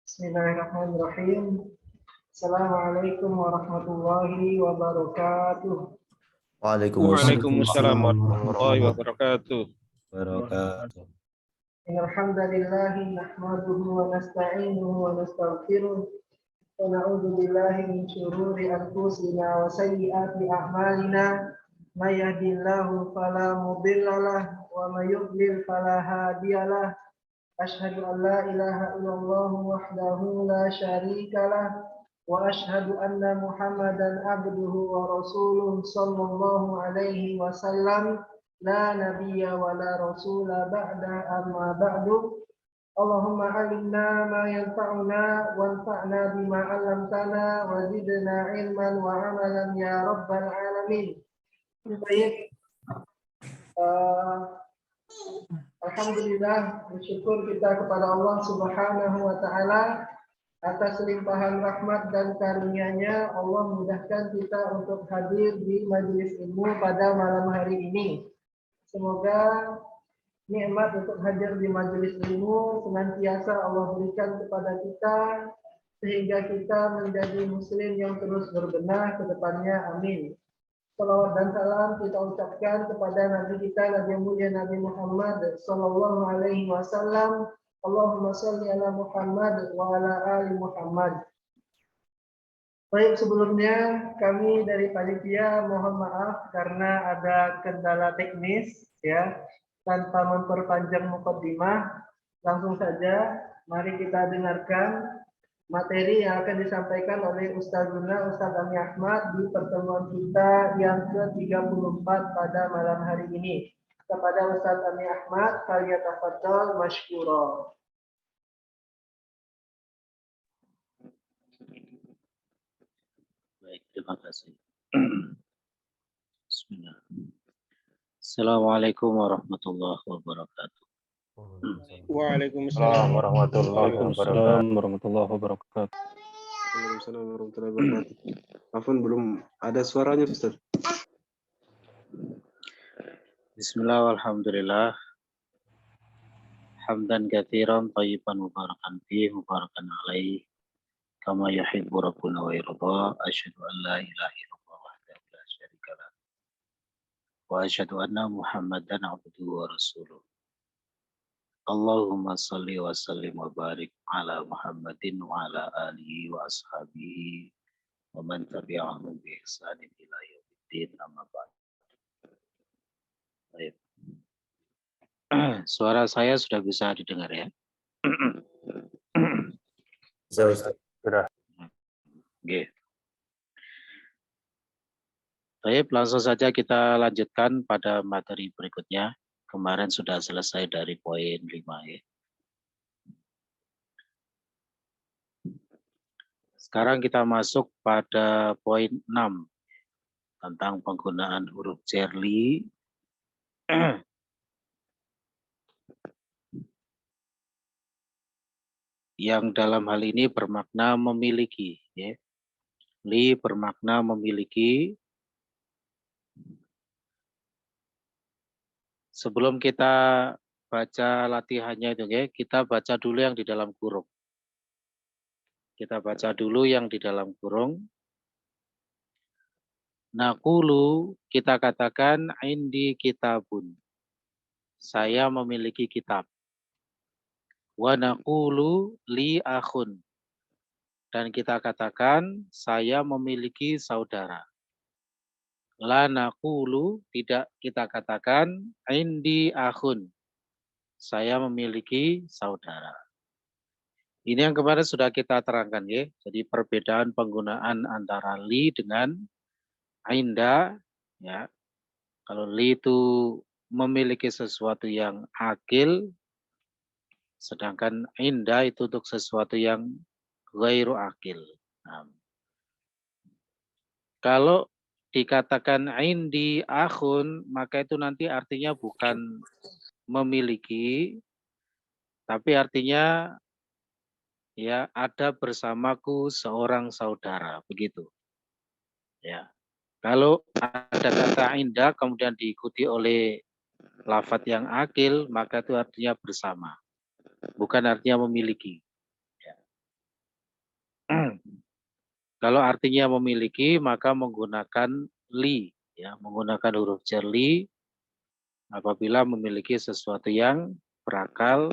Bismillahirrahmanirrahim. Assalamualaikum warahmatullahi wabarakatuh. Waalaikumsalam warahmatullahi wabarakatuh. Alhamdulillahi nahmaduhu wa nasta'inuhu wa nastaghfiruh wa na'udzu billahi min shururi anfusina wa sayyiati a'malina. May yahdihillahu fala mudhillalah wa may yudlil fala hadiyalah. Asyhadu an la ilaha illallah wahdahu la syarikalah wa asyhadu anna Muhammadan abduhu wa rasuluh sallallahu alaihi wasallam la nabiyya wa la rasula ba'da amma ba'du. Allahumma alimna ma yanfa'una wanfa'na bima 'allamtana wa zidna ilman wa amalan ya rabbal alamin. Baik. Alhamdulillah, bersyukur kita kepada Allah Subhanahu wa taala atas limpahan rahmat dan karunia-Nya. Allah mudahkan kita untuk hadir di majelis ilmu pada malam hari ini. Semoga nikmat untuk hadir di majelis ilmu senantiasa Allah berikan kepada kita sehingga kita menjadi muslim yang terus berbenah ke depannya. Amin. Salawat dan salam kita ucapkan kepada Nabi kita, Nabi mulia Nabi Muhammad sallallahu alaihi wasallam. Allahumma shalli ala Muhammad wa ala ali Muhammad. Baik, sebelumnya kami dari panitia mohon maaf karena ada kendala teknis ya. Tanpa memperpanjang mukaddimah, langsung saja mari kita dengarkan materi yang akan disampaikan oleh Ustazuna Ustaz Ami Ahmad di pertemuan kita yang ke-34 pada malam hari ini. Kepada Ustaz Ami Ahmad, falyatafaddal masykura. Baik, terima kasih. Bismillah. Assalamualaikum warahmatullahi wabarakatuh. Waalaikumsalam warahmatullahi wabarakatuh. Waalaikumsalam warahmatullahi wabarakatuh. Afwan, belum ada suaranya, Ustaz. Bismillah, alhamdulillah. Hamdan katsiran thayyiban mubarakan fihi mubarakan alaihi kama yuhibbu rabbuna wa yarda. Asyhadu an la ilaha illallah wahdahu la syarika lah. Wa asyhadu anna Muhammadan abduhu wa rasuluh. Allahumma salli wa sallim wa barik ala Muhammadin wa ala alihi wa ashabihi wa man tabi'ahum bi ihsanin ila yaumiddin, amma ba'd. Baik. Suara saya sudah bisa didengar ya? Bisa, Ustaz. Sudah. Oke. Baik, langsung saja kita lanjutkan pada materi berikutnya. Kemarin sudah selesai dari poin 5 ya. Sekarang kita masuk pada poin 6 tentang penggunaan huruf Jerli yang dalam hal ini bermakna memiliki ya. Li bermakna memiliki. Sebelum kita baca latihannya itu ya, kita baca dulu yang di dalam kurung. Kita baca dulu yang di dalam kurung. Naqulu, kita katakan indi kitabun. Saya memiliki kitab. Wa naqulu li akhun. Dan kita katakan saya memiliki saudara. La naqulu, tidak kita katakan indi akhun. Saya memiliki saudara. Ini yang kemarin sudah kita terangkan ya. Jadi perbedaan penggunaan antara li dengan inda ya. Kalau li itu memiliki sesuatu yang akil, sedangkan inda itu untuk sesuatu yang ghairu akil. Nah, kalau dikatakan indi akhun, maka itu nanti artinya bukan memiliki, tapi artinya ya ada bersamaku seorang saudara, begitu. Ya. Kalau ada kata inda kemudian diikuti oleh lafadz yang akil, maka itu artinya bersama. bukan artinya memiliki. Ya. Kalau artinya memiliki, maka menggunakan li, ya, menggunakan huruf jar li apabila memiliki sesuatu yang berakal,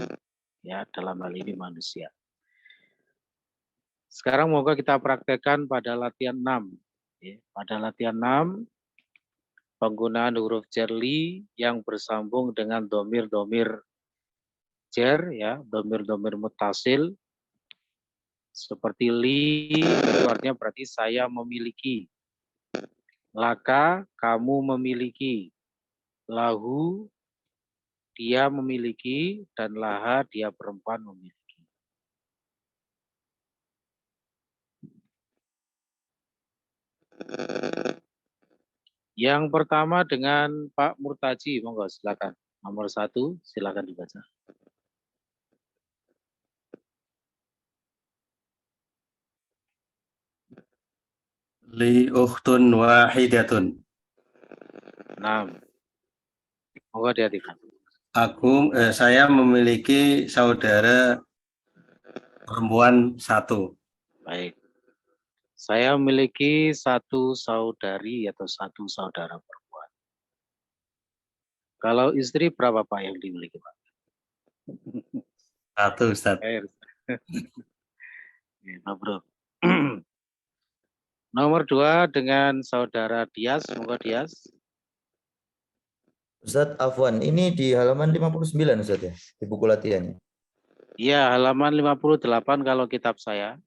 ya, dalam hal ini manusia. Sekarang moga kita praktekkan pada latihan 6. Ya, pada latihan 6, penggunaan huruf jar li yang bersambung dengan domir-domir jar, ya, domir-domir mutasil, seperti li, itu artinya berarti saya memiliki. Laka, kamu memiliki. Lahu, dia memiliki. Dan laha, dia perempuan memiliki. Yang pertama dengan Pak Murtaji, monggo silakan. Nomor 1, silakan dibaca. Li ukhtun wahidatun. Nah, monggo dihatikan. Saya memiliki saudara perempuan 1. Baik. Saya memiliki 1 saudari atau 1 saudara perempuan. Kalau istri berapa Pak yang dimiliki Pak? 1, Ustaz. Bro. Nomor 2 dengan saudara Dias, monggo Dias. Ustaz, afwan, ini di halaman 59 Ustaz ya, di buku latihannya. Iya, halaman 58 kalau kitab saya.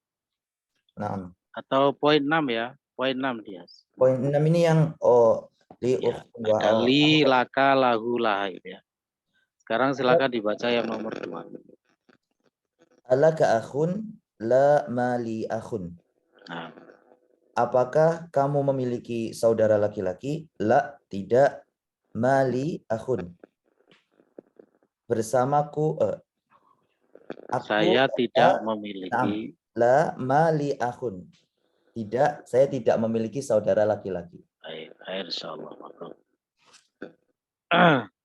Nah, Atau poin 6 ya, poin 6 Dias. poin 6 ini yang li Ya, ada li, laka, lahu, laha itu ya. Sekarang silakan dibaca yang nomor 2. Alaka akhun la mali akhun. Nah, Apakah kamu memiliki saudara laki-laki? La, tidak. Mali akhun. Bersamaku aku saya tidak memiliki. La mali akhun. Tidak, saya tidak memiliki saudara laki-laki. Baik, insyaallah.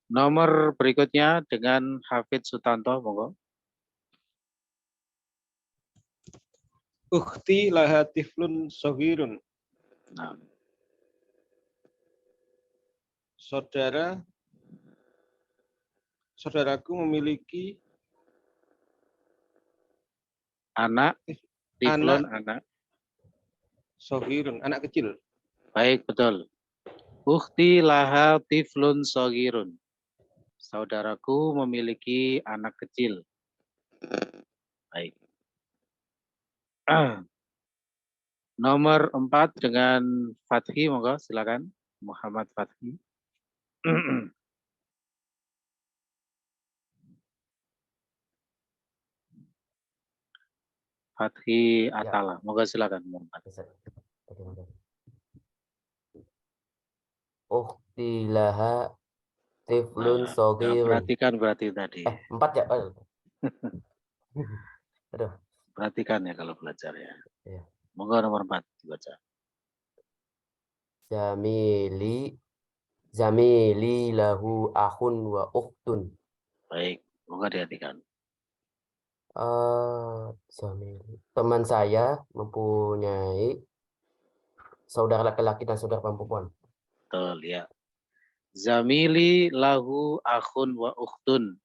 Nomor berikutnya dengan Hafid Sutanto, monggo. Ukhti laha tiflun soghirun. Nah, saudaraku memiliki anak, tiflun anak. soghirun, anak kecil. Baik, betul. Ukhti laha tiflun soghirun. Saudaraku memiliki anak kecil. Baik. Nomor 4 dengan Fathi, monggo silakan. Muhammad Fathi. Fathi Atala, monggo silakan. Ukhti laha tiflun soghirun. Perhatikan berarti tadi. 4 ya. Aduh. Perhatikan ya kalau belajar ya. Iya. Monggo nomor 4 dibaca. Zamili lahu akhun wa ukhtun. Baik, monggo dihatikan. Zamili. Teman saya mempunyai saudara laki-laki dan saudara perempuan. Betul ya. Zamili lahu akhun wa ukhtun.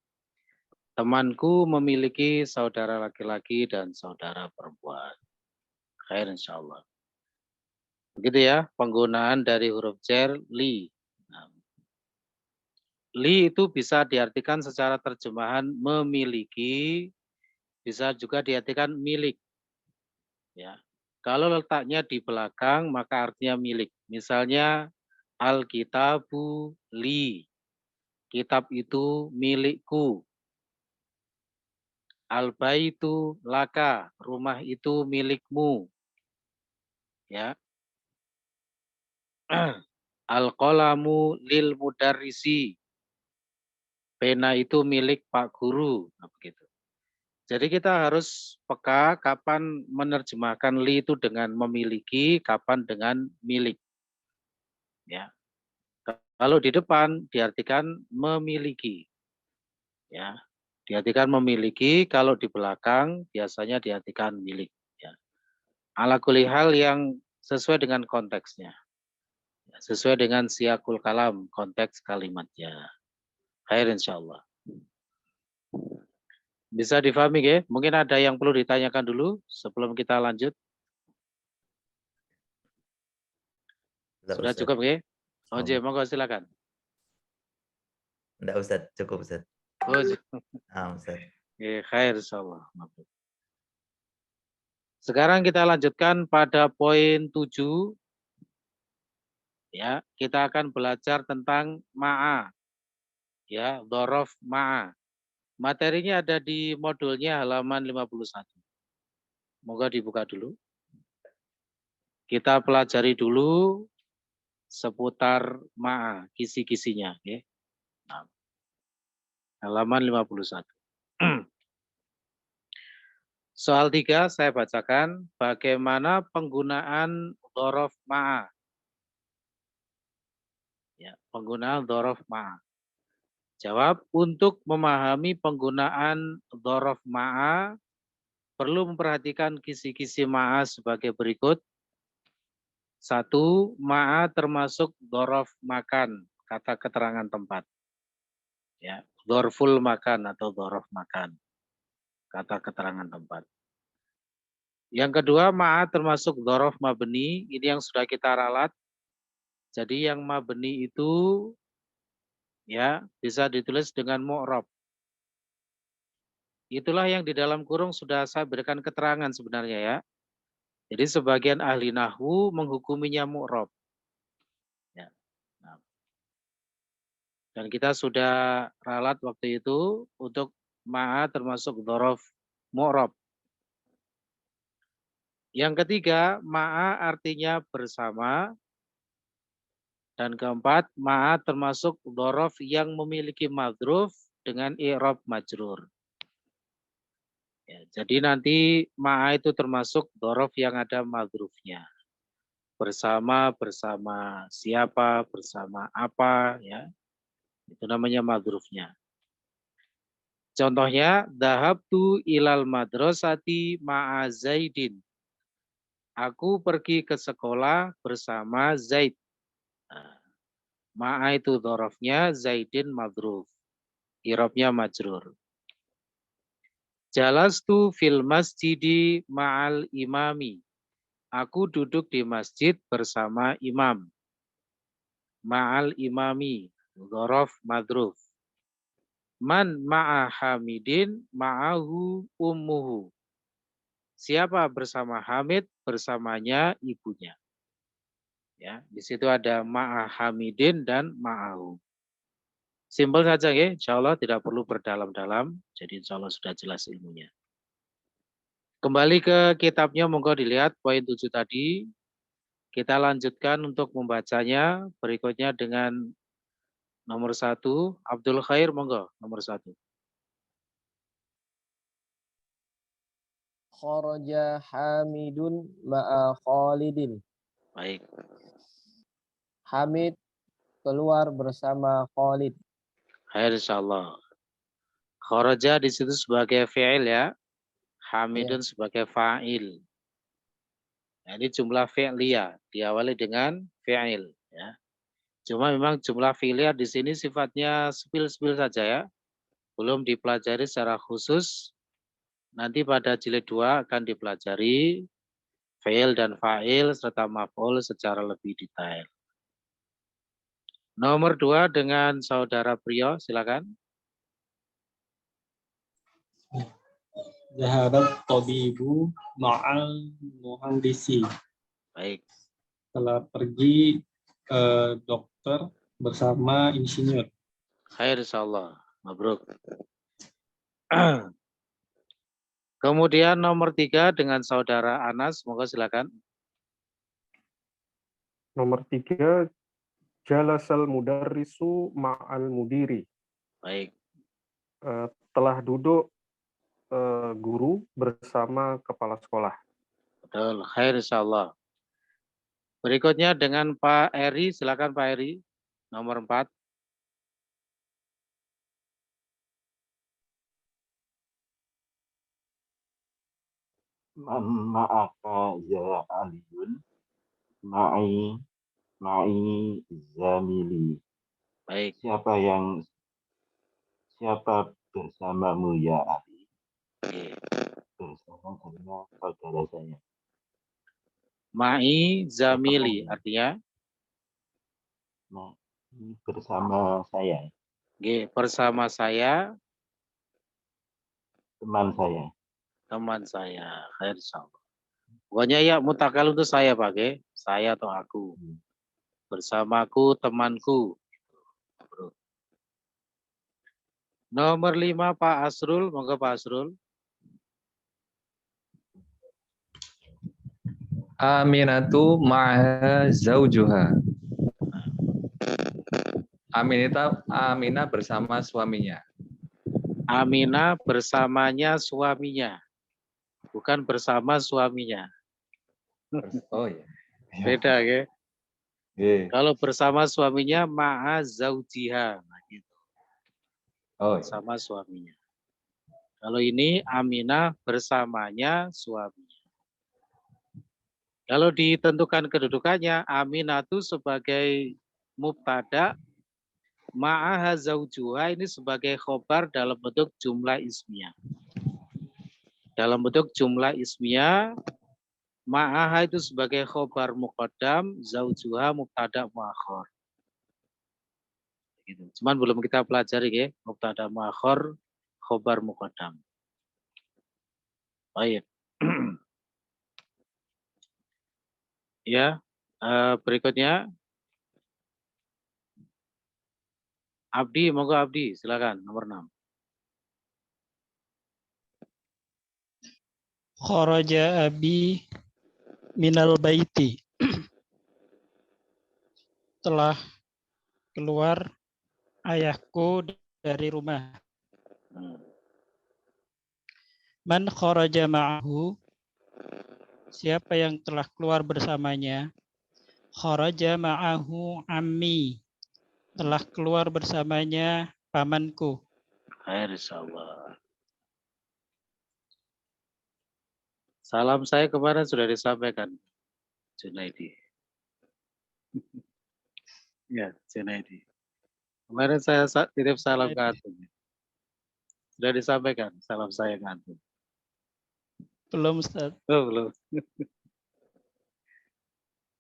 Temanku memiliki saudara laki-laki dan saudara perempuan. Khair insyaallah. Begitu ya, penggunaan dari huruf jar li. Nah, li itu bisa diartikan secara terjemahan memiliki, bisa juga diartikan milik. Ya. Kalau letaknya di belakang maka artinya milik. Misalnya al-kitabu li. Kitab itu milikku. Al-baitu laka, rumah itu milikmu. Ya. Al-qalamu lil mudarrisi. Pena itu milik Pak Guru. Nah, begitu. Jadi kita harus peka kapan menerjemahkan li itu dengan memiliki, kapan dengan milik. Ya. Kalau di depan diartikan memiliki. Ya. Diartikan memiliki, kalau di belakang biasanya diartikan milik. Ya. Ala kulli hal yang sesuai dengan konteksnya. Sesuai dengan siyakul kalam, konteks kalimatnya. Khair insyaallah. Bisa difahami ya? Mungkin ada yang perlu ditanyakan dulu sebelum kita lanjut. Sudah Ustaz. cukup ya? Oke, monggo silakan. Enggak Ustaz, cukup Ustaz. Oh, Ustaz. khair insyaallah. Sekarang kita lanjutkan pada poin 7. Ya, kita akan belajar tentang ma'a. Ya, dhorof ma'a. Materinya ada di modulnya halaman 51. Moga dibuka dulu. Kita pelajari dulu seputar ma'a, kisi-kisinya. Okay. Nah, halaman 51. Soal 3 saya bacakan bagaimana penggunaan dhorof ma'a. Ya, penggunaan dhorof ma'a. Jawab, untuk memahami penggunaan dhorof ma'a perlu memperhatikan kisi-kisi ma'a sebagai berikut. 1. Ma'a termasuk dhorof makan, kata keterangan tempat. Ya, dhorful makan atau dhorof makan, kata keterangan tempat. Yang kedua, ma'a termasuk dhorof mabni, ini yang sudah kita ralat. Jadi yang mabni itu ya bisa ditulis dengan mu'rab. Itulah yang di dalam kurung sudah saya berikan keterangan sebenarnya ya. Jadi sebagian ahli nahwu menghukuminya mu'rab. Ya. Nah. Dan kita sudah ralat waktu itu untuk ma'a termasuk dhorof mu'rab. Yang ketiga, ma'a artinya bersama. Dan keempat, ma'a termasuk dhorof yang memiliki madhruf dengan i'rab majrur. Ya, jadi nanti ma'a itu termasuk dhorof yang ada madhrufnya. Bersama, bersama siapa, bersama apa, ya. Itu namanya madhrufnya. Contohnya, dhahabtu ilal madrasati ma'a Zaidin. Aku pergi ke sekolah bersama Zaid. Nah, ma'a itu dhorofnya, Zaidin madhruf. Irobnya majrur. Jalastu fil masjidi ma'al imami. Aku duduk di masjid bersama imam. Ma'al imami, dhorof madhruf. Man ma'a Hamidin ma'ahu ummuhu. Siapa bersama Hamid? Bersamanya ibunya. Ya, di situ ada ma'a Hamidin dan ma'ahu. Simpel saja ya, insya Allah tidak perlu berdalam-dalam. Jadi insya Allah sudah jelas ilmunya. Kembali ke kitabnya, monggo dilihat poin 7 tadi. Kita lanjutkan untuk membacanya. Berikutnya dengan nomor 1, Abdul Khair, monggo nomor 1. Kharaja Hamidun ma'a Khalidin. Baik. Hamid keluar bersama Khalid. Khair insyaallah. Kharaja di situ sebagai fi'il ya. Hamidun sebagai fa'il. Nah, ini jumlah fi'liyah diawali dengan fi'il ya. Cuma memang jumlah fi'liyah di sini sifatnya sepil-sepil saja ya. Belum dipelajari secara khusus. Nanti pada jilid 2 akan dipelajari fi'il dan fa'il serta maf'ul secara lebih detail. Nomor 2 dengan saudara Priyo, silakan. Zahabat tabibu ma'al muhandisi. Baik. Telah pergi dokter bersama insinyur. Khair insyaallah. Mabruk. Kemudian nomor 3 dengan saudara Anas, moga silakan. Nomor 3, jalasal mudarrisu ma'al mudiri. Baik. Telah duduk guru bersama kepala sekolah. Betul, khair insyaallah. Berikutnya dengan Pak Eri, silakan Pak Eri. Nomor 4. Man ma'aka ya aliyun. Ma'i zamili. Baik. Siapa bersamamu ya Ali? Oke. Bersama dengan saudara saya. Ma'i zamili artinya bersama saya. Oke, bersama saya Teman saya. teman saya. Khair insyaallah. Pokoknya ya mutakal itu saya pakai saya atau aku. Bersamaku temanku. Nomor 5 Pak Asrul, monggo Pak Asrul. Aminatu ma'a zaujuha. Aminah bersama suaminya. Aminah bersamanya suaminya. Bukan bersama suaminya. Oh iya. Beda ya. Yeah. Kalau bersama suaminya ma'a zaujiha. Nah, gitu. Oh, iya. Bersama suaminya. Kalau ini Aminah bersamanya suaminya. Kalau ditentukan kedudukannya, Aminatu sebagai mubtada, ma'aha zaujuha ini sebagai khobar dalam bentuk jumlah ismiyah. Dalam bentuk jumlah ismiyah, ma'aha itu sebagai khobar muqaddam, zaujuha mubtada muakhir. Gitu. Cuman belum kita pelajari ya, mubtada muakhir, khobar muqaddam. Baik. Ya, berikutnya Abdi, monggo Abdi, silakan nomor 6. Kharaja abi minal baiti. Telah keluar ayahku dari rumah. Man kharaja ma'ahu. Siapa yang telah keluar bersamanya? Kharaja ma'ahu ammi. Telah keluar bersamanya pamanku. Khair insyaallah. Salam saya kemarin sudah disampaikan, Junaidi. Ya, Junaidi. Kemarin saya titip salam ke antum. Sudah disampaikan salam saya ke antum. Belum, Ustaz. Oh, belum.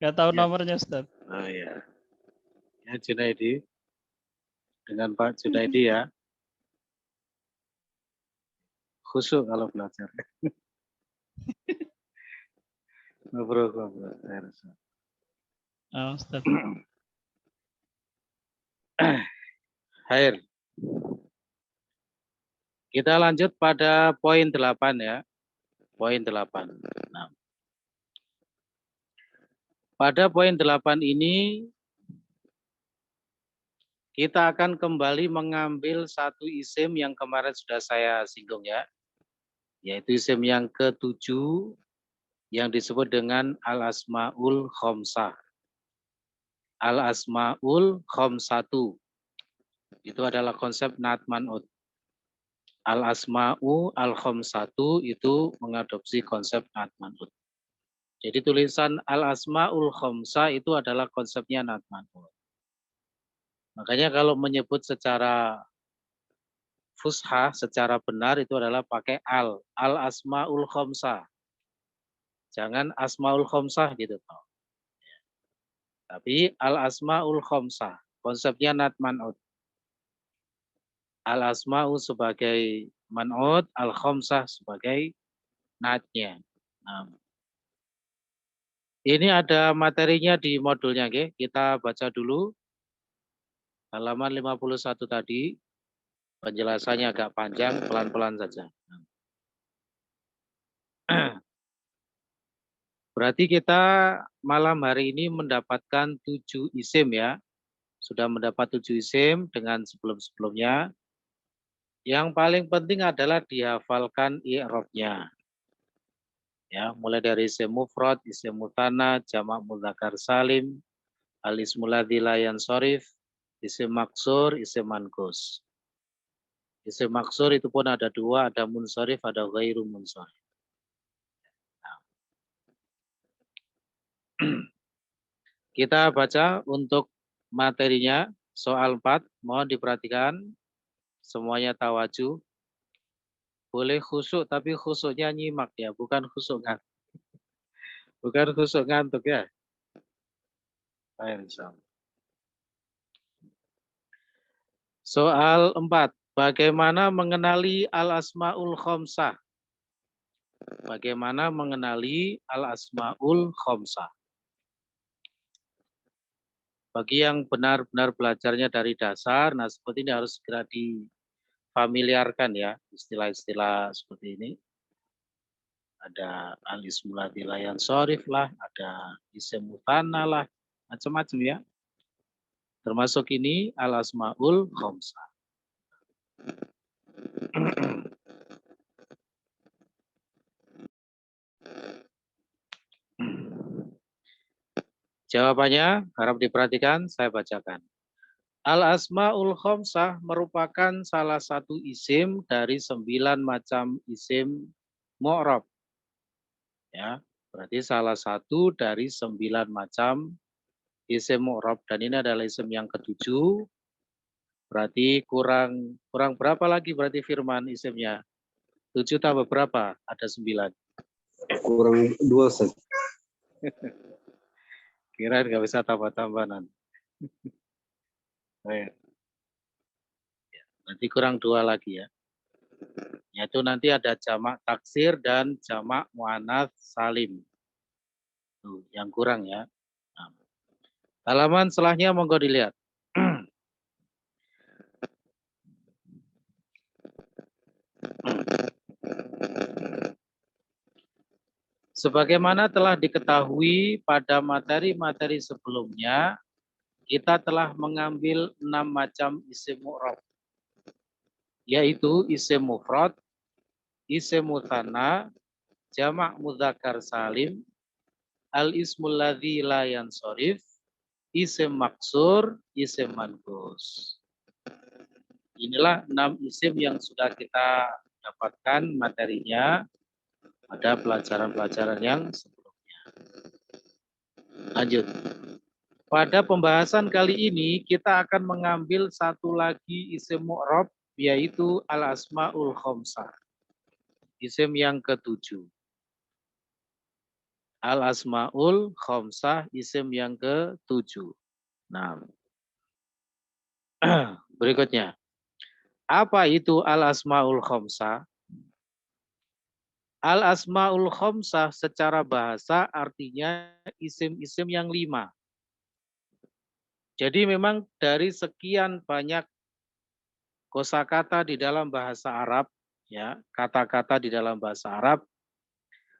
Nggak tahu Ya. nomornya, Ustaz. Oh ya. Ya, Junaidi. Dengan Pak Junaidi ya. Khusyuk kalau belajar. Ngobrol. Oh, Ustaz. Hair. Kita lanjut pada poin 8 ya. Poin 8. Nah. Pada poin 8 ini kita akan kembali mengambil satu isim yang kemarin sudah saya singgung ya. Yaitu isim yang ke-7 yang disebut dengan al-asmaul khomsah. Al-asmaul khomsatu. Itu adalah konsep na'at man'ut. Al-asma'u al-khomsatu itu mengadopsi konsep na'at man'ut. Jadi tulisan al-asma'ul khomsah itu adalah konsepnya na'at man'ut. Makanya kalau menyebut secara fushah, secara benar itu adalah pakai al-asma'ul khomsah. Jangan asma'ul khomsah gitu. Tapi al-asma'ul khomsah. Konsepnya na'at man'ut. Al-asma'u sebagai man'ut, al-khomsah sebagai na'atnya. Nah, ini ada materinya di modulnya, okay? Kita baca dulu. Halaman 51 tadi. Penjelasannya agak panjang, pelan-pelan saja. Berarti kita malam hari ini mendapatkan 7 isim ya. Sudah mendapat 7 isim dengan sebelum-sebelumnya. Yang paling penting adalah dihafalkan i'rabnya. Ya, mulai dari isim mufrad, isim mutsanna, jamak mudzakkar salim, al-ismul ladzi la yansharif, isim maksur, isim manqus. Isim maksur itu pun ada 2, ada munsharif, ada ghairu munsharif. Kita baca untuk materinya soal 4. Mohon diperhatikan. Semuanya tawaju. Boleh khusyuk, tapi khusyuknya nyimak ya, bukan khusyuk ngantuk. Bukan khusyuk ngantuk ya. Baik, insyaallah. Soal 4. Bagaimana mengenali al-asmaul khamsah? Bagaimana mengenali al-asmaul khamsah? Bagi yang benar-benar belajarnya dari dasar, nah seperti ini harus segera difamiliarkan ya, istilah-istilah seperti ini. Ada al-ismul ladzi la yansharif lah, ada isim mutsanna lah, macam-macam ya. Termasuk ini al-asmaul khamsah. Jawabannya harap diperhatikan, saya bacakan. Al-asmaul khamsah merupakan salah satu isim dari 9 macam isim mu'rab. Ya, berarti salah satu dari 9 macam isim mu'rab, dan ini adalah isim yang ke-7. Berarti kurang berapa lagi berarti Firman isimnya? 7 tambah berapa? Ada 9. Kurang 2, Ustaz. Kirain nggak bisa tambah-tambahan. Baik. Nanti kurang 2 lagi ya. Yaitu nanti ada jamak taksir dan jamak muannats salim. Tuh, yang kurang ya. Nah, halaman setelahnya monggo dilihat. Sebagaimana telah diketahui pada materi-materi sebelumnya, kita telah mengambil 6 macam isim mu'rab, yaitu isim mufrad, isim mutsanna, jamak mudzakkar salim, al-ismul ladzi la yansharif, isim maksur, isim manqus. Inilah 6 isim yang sudah kita dapatkan materinya pada pelajaran-pelajaran yang sebelumnya. Lanjut. Pada pembahasan kali ini kita akan mengambil satu lagi isim mu'rab, yaitu al-asmaul khamsah. Isim yang ke-7. Al-asmaul khamsah, isim yang ke-7. Nah, berikutnya. Apa itu al-asmaul khamsah? Al-asmaul khamsah secara bahasa artinya isim-isim yang 5. Jadi memang dari sekian banyak kosakata di dalam bahasa Arab, ya, kata-kata di dalam bahasa Arab,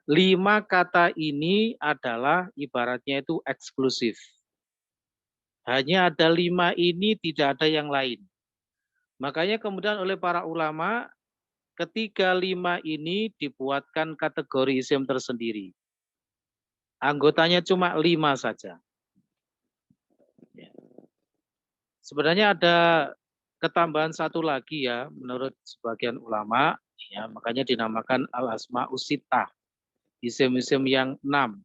5 kata ini adalah ibaratnya itu eksklusif. Hanya ada 5 ini, tidak ada yang lain. Makanya kemudian oleh para ulama, ketiga 5 ini dibuatkan kategori isim tersendiri. Anggotanya cuma 5 saja. Sebenarnya ada ketambahan satu lagi ya, menurut sebagian ulama, ya, makanya dinamakan al-asma'us sittah, isim-isim yang 6.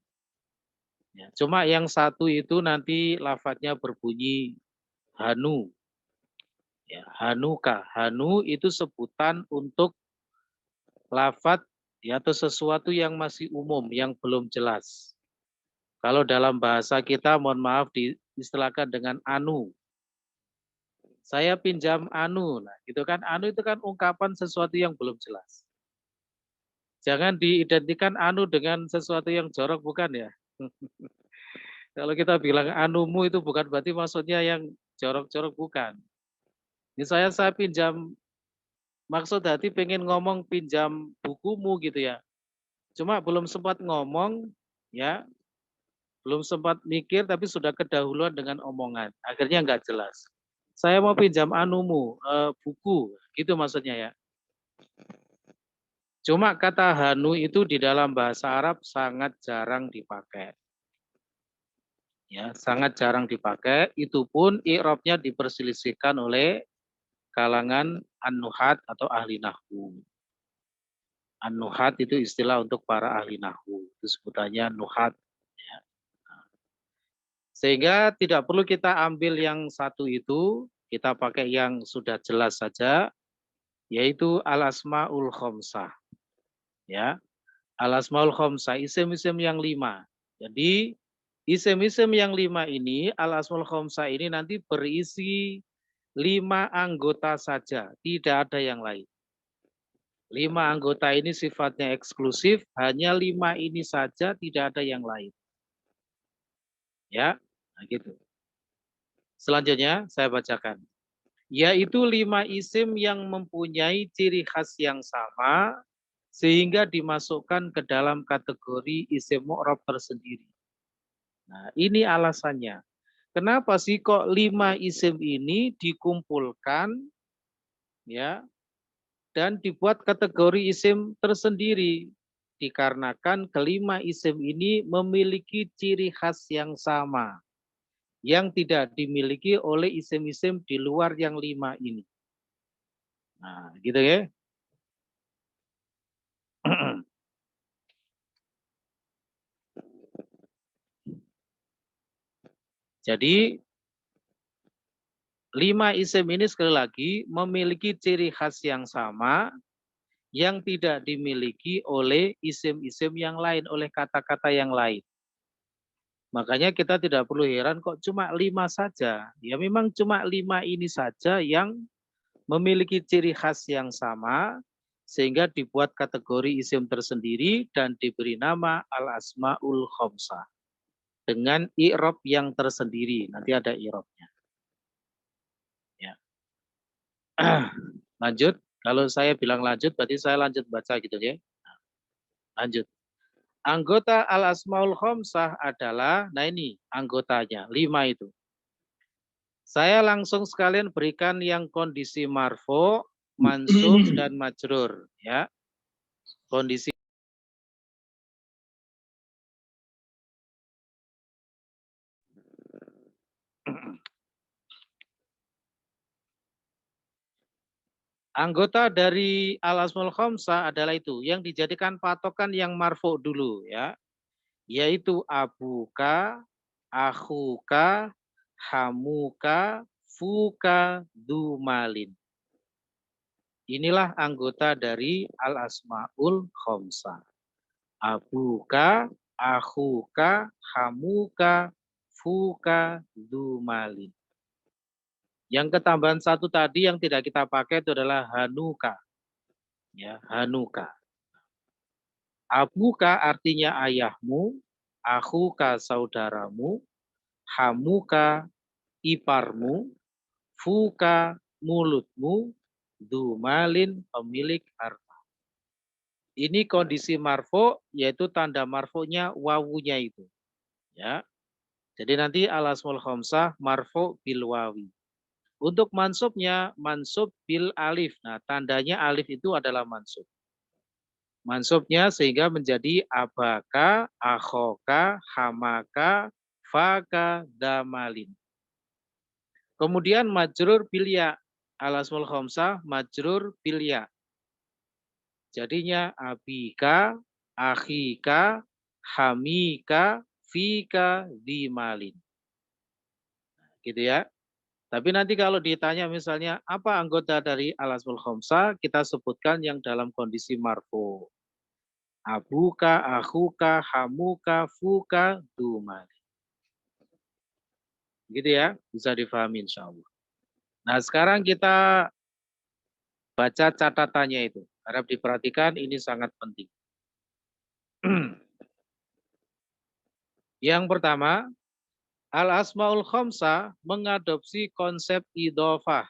Ya, cuma yang satu itu nanti lafadznya berbunyi hanu. Ya, hanuka. Hanu itu sebutan untuk lafadz ya, atau sesuatu yang masih umum, yang belum jelas. Kalau dalam bahasa kita, mohon maaf, diistilahkan dengan anu. Saya pinjam anu. Nah, gitu kan, anu itu kan ungkapan sesuatu yang belum jelas. Jangan diidentikan anu dengan sesuatu yang jorok, bukan ya. Kalau kita bilang anumu itu bukan berarti maksudnya yang jorok-jorok, bukan. Ini saya pinjam, maksud hati pengen ngomong pinjam bukumu gitu ya. Cuma belum sempat ngomong, ya, belum sempat mikir tapi sudah kedahuluan dengan omongan. Akhirnya nggak jelas. Saya mau pinjam anumu, buku, gitu maksudnya ya. Cuma kata hanu itu di dalam bahasa Arab sangat jarang dipakai. Ya, sangat jarang dipakai. Itu pun i'rabnya diperselisihkan oleh kalangan an-nuhat atau ahli nahwu. An-nuhat itu istilah untuk para ahli nahwu. Itu sebutannya nuhat. Ya. Sehingga tidak perlu kita ambil yang satu itu, kita pakai yang sudah jelas saja, yaitu al-asmaul khamsah. Ya, al-asmaul khamsah, isim-isim yang 5. Jadi isim-isim yang 5 ini, al-asmaul khamsah ini nanti berisi 5 anggota saja, tidak ada yang lain. 5 anggota ini sifatnya eksklusif, hanya 5 ini saja, tidak ada yang lain. Ya, nah gitu. Selanjutnya saya bacakan. Yaitu 5 isim yang mempunyai ciri khas yang sama, sehingga dimasukkan ke dalam kategori isim mu'rab tersendiri. Nah, ini alasannya. Kenapa sih kok 5 isim ini dikumpulkan, ya, dan dibuat kategori isim tersendiri? Dikarenakan kelima isim ini memiliki ciri khas yang sama, yang tidak dimiliki oleh isim-isim di luar yang 5 ini. Nah, gitu ya. Jadi 5 isim ini sekali lagi memiliki ciri khas yang sama, yang tidak dimiliki oleh isim-isim yang lain, oleh kata-kata yang lain. Makanya kita tidak perlu heran kok cuma 5 saja. Ya memang cuma 5 ini saja yang memiliki ciri khas yang sama, sehingga dibuat kategori isim tersendiri dan diberi nama al-asmaul khamsah. Dengan i'rab yang tersendiri, nanti ada i'rabnya. Ya. Lanjut, kalau saya bilang lanjut, berarti saya lanjut baca gitu ya. Nah, lanjut. Anggota al-asmaul khamsah adalah, nah ini anggotanya, 5 itu. Saya langsung sekalian berikan yang kondisi marfu, mansub, dan majrur. Ya. Kondisi anggota dari al-asmaul khamsah adalah itu yang dijadikan patokan yang marfu dulu ya, yaitu abuka, akhuka, hamuka, fuka, dumalin. Inilah anggota dari al-asmaul khamsah. Abuka, akhuka, hamuka, fuka, dumalin. Yang ketambahan satu tadi yang tidak kita pakai itu adalah hanuka. Ya, hanuka. Abuka artinya ayahmu, akhuka saudaramu, hamuka iparmu, fuka mulutmu, dumalin pemilik harta. Ini kondisi marfu, yaitu tanda marfu'nya wawunya itu. Ya. Jadi nanti al-asmaul khamsah marfu bil wawi. Untuk mansubnya, mansub bil alif. Nah, tandanya alif itu adalah mansub. Mansubnya sehingga menjadi abaka, akhoka, hamaka, faka, damalin. Kemudian majrur bil ya. Al-asmaul khamsah majrur bil ya. Jadinya abika, akhika, hamika, fika, dimalin. Gitu ya. Tapi nanti kalau ditanya misalnya apa anggota dari al-asmaul khamsah, kita sebutkan yang dalam kondisi marfu. Abuka, akhuka, hamuka, fuka, dumalin. Gitu ya, bisa difahami insya Allah. Nah sekarang kita baca catatannya itu. Harap diperhatikan, ini sangat penting. Yang pertama, al-asmaul khamsah mengadopsi konsep idhofah.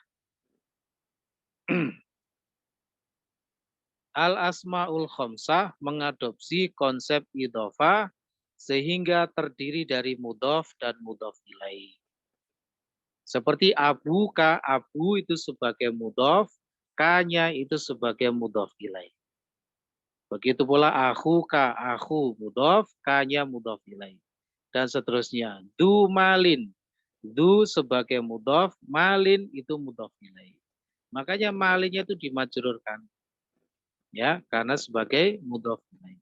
Al-asmaul khamsah mengadopsi konsep idhofah sehingga terdiri dari mudhof dan mudhof ilaih. Seperti abuka, abu itu sebagai mudhof, ka-nya itu sebagai mudhof ilaih. Begitu pula akhuka, akhu mudhof, ka-nya mudhof ilaih. Dan seterusnya. Du malin. Du sebagai mudhof, malin itu mudhof ilaih. Makanya malinnya itu dimajrurkan. Ya, karena sebagai mudhof ilaih.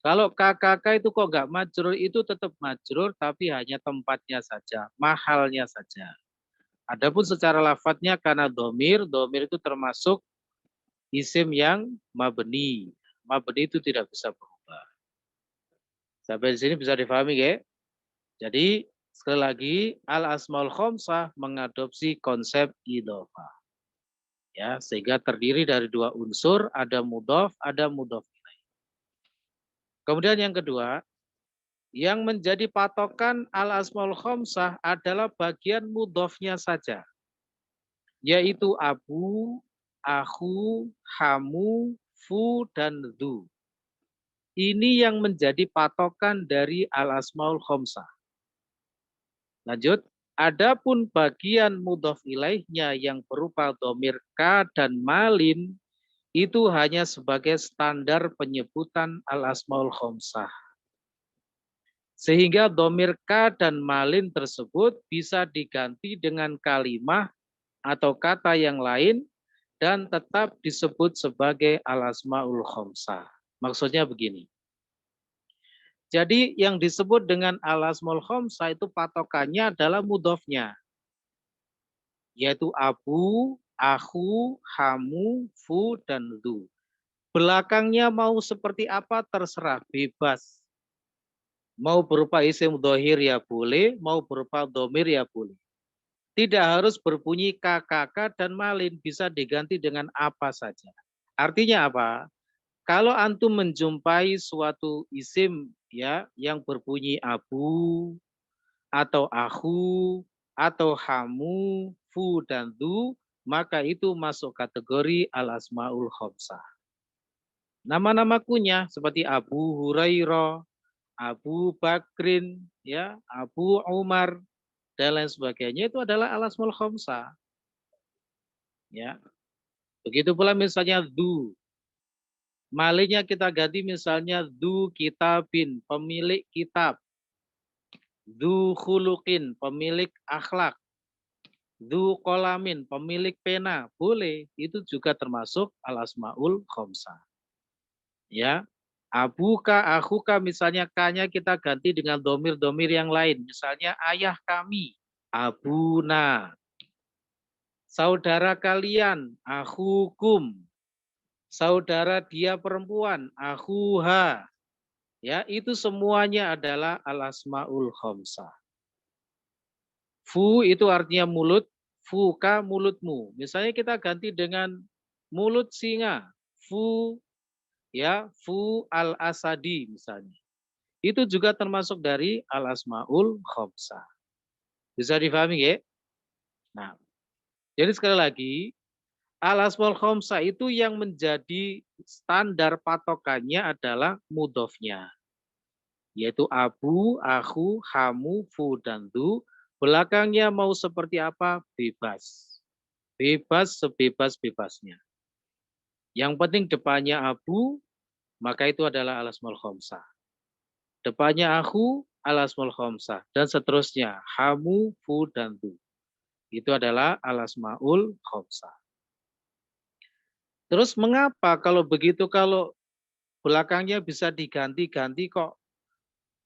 Kalau KKK itu kok nggak majrur, itu tetap majrur tapi hanya tempatnya saja, mahalnya saja. Adapun secara lafadznya karena domir itu termasuk isim yang mabni. Mabni itu tidak bisa berubah. Sampai di sini bisa difahami ya? Jadi sekali lagi al-asmaul khamsah mengadopsi konsep idhofah. Ya, sehingga terdiri dari dua unsur, ada mudhof, ada mudhof ilaih. Kemudian yang kedua, yang menjadi patokan al-asmaul khamsah adalah bagian mudhofnya saja. Yaitu abu, aku, hamu, fu, dan dhu. Ini yang menjadi patokan dari al-asmaul khamsah. Lanjut, adapun bagian mudhof ilaihnya yang berupa dhamir ka dan malin itu hanya sebagai standar penyebutan al-asmaul khamsah. Sehingga dhamir ka dan malin tersebut bisa diganti dengan kalimah atau kata yang lain dan tetap disebut sebagai al-asmaul khamsah. Maksudnya begini. Jadi yang disebut dengan al-asmaul khamsah itu patokannya adalah mudhofnya. Yaitu abu, aku, hamu, fu, dan dhu. Belakangnya mau seperti apa terserah, bebas. Mau berupa isim dhohir ya boleh, mau berupa dhamir ya boleh. Tidak harus berbunyi KKK dan malin, bisa diganti dengan apa saja. Artinya apa? Kalau antum menjumpai suatu isim ya yang berbunyi abu atau aku atau hamu, fu, dan dhu, maka itu masuk kategori al-asmaul khamsah. Nama-nama kunyah seperti Abu Hurairah, Abu Bakrin, ya, Abu Umar, dan lain sebagainya itu adalah al-asmaul khamsah. Ya. Begitu pula misalnya dhu. Malingnya kita ganti misalnya dhu kitabin, pemilik kitab. Dhu khuluqin, pemilik akhlak. Dhu qalamin, pemilik pena. Boleh, itu juga termasuk al-asmaul khamsah. Ya. Abuka, akhuka, misalnya kanya kita ganti dengan domir-domir yang lain. Misalnya ayah kami, abuna. Saudara kalian, akhukum. Saudara dia perempuan, akhuha. Ya, itu semuanya adalah al-asmaul khamsah. Fu itu artinya mulut, fuka mulutmu. Misalnya kita ganti dengan mulut singa, fu, ya, fu al-asadi misalnya. Itu juga termasuk dari al-asmaul khamsah. Bisa difahami ya? Nah, jadi sekali lagi, al-asmaul khamsah itu yang menjadi standar patokannya adalah mudhofnya. Yaitu abu, aku, hamu, fu, dan dhu. Belakangnya mau seperti apa? Bebas. Bebas sebebas-bebasnya. Yang penting depannya abu, maka itu adalah al-asmaul khamsah. Depannya aku, al-asmaul khamsah. Dan seterusnya, hamu, fu, dan dhu. Itu adalah al-asmaul khamsah. Terus mengapa kalau begitu, kalau belakangnya bisa diganti-ganti kok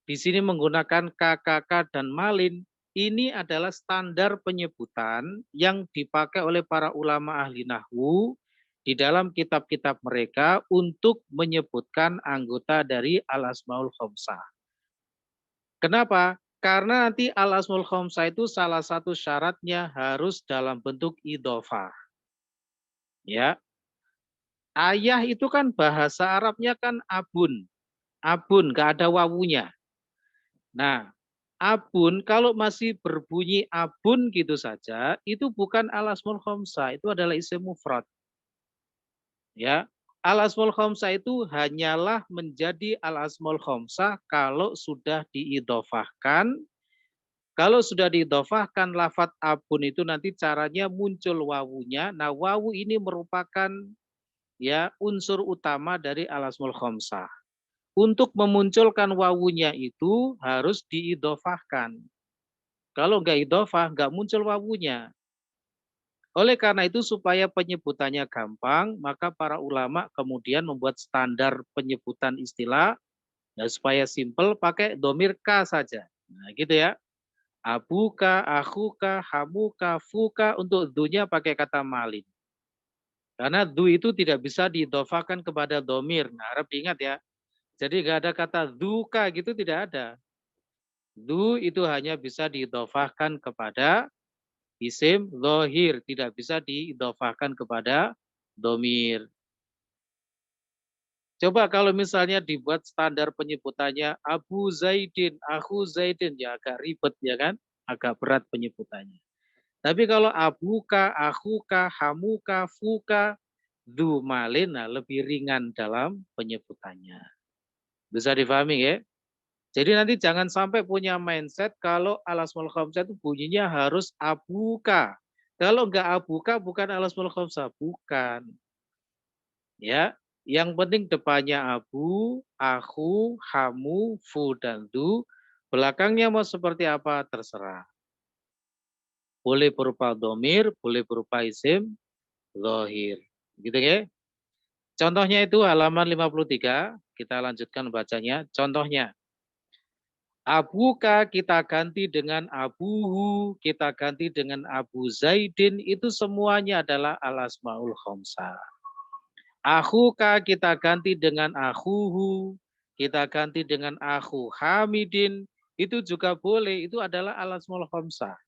di sini menggunakan KKK dan malin? Ini adalah standar penyebutan yang dipakai oleh para ulama ahli nahwu di dalam kitab-kitab mereka untuk menyebutkan anggota dari al-asmaul khamsah. Kenapa? Karena nanti al-asmaul khamsah itu salah satu syaratnya harus dalam bentuk idhofah. Ya. Ayah itu kan bahasa Arabnya kan abun. Abun, nggak ada wawunya. Nah, abun kalau masih berbunyi abun gitu saja, itu bukan al-asmaul khamsah, itu adalah isim mufrad. Ya, al-asmaul khamsah itu hanyalah menjadi al-asmaul khamsah kalau sudah diidhofahkan. Kalau sudah diidhofahkan lafadz abun itu nanti caranya muncul wawunya. Nah, wawu ini merupakan ya unsur utama dari al-asmaul khamsah. Untuk memunculkan wawunya itu harus diidhofahkan. Kalau nggak idhofah, nggak muncul wawunya. Oleh karena itu supaya penyebutannya gampang, maka para ulama kemudian membuat standar penyebutan istilah Nah, supaya simple pakai domir ka saja. Nah, gitu ya. Abuka, akhuka, hamuka, fuka, untuk dunya pakai kata malin. Karena du itu tidak bisa diidhofakan kepada domir. Nah, harap diingat ya. Jadi nggak ada kata duka gitu, tidak ada. Du itu hanya bisa diidhofahkan kepada isim lohir, tidak bisa diidhofahkan kepada domir. Coba kalau misalnya dibuat standar penyebutannya Abu Zaidin, Akhu Zaidin, ya agak ribet ya kan, agak berat penyebutannya. Tapi kalau abuka, akhuka, hamuka, fuka, du malin, nah lebih ringan dalam penyebutannya. Bisa difahami ya? Jadi nanti jangan sampai punya mindset kalau al-asmaul khamsah itu bunyinya harus abuka. Kalau enggak abuka bukan al-asmaul khamsah, bukan. Ya, yang penting depannya abu, aku, hamu, fu, dan du. Belakangnya mau seperti apa terserah. Boleh berupa domir, boleh berupa isim, lohir. Gitu ya. Contohnya itu halaman 53. Kita lanjutkan bacanya. Contohnya. Abuka kita ganti dengan abuhu, kita ganti dengan Abu Zaidin, itu semuanya adalah al-asmaul khamsah. Akhuka kita ganti dengan akhuhu, kita ganti dengan akhu Hamidin, itu juga boleh, itu adalah al-asmaul khamsah.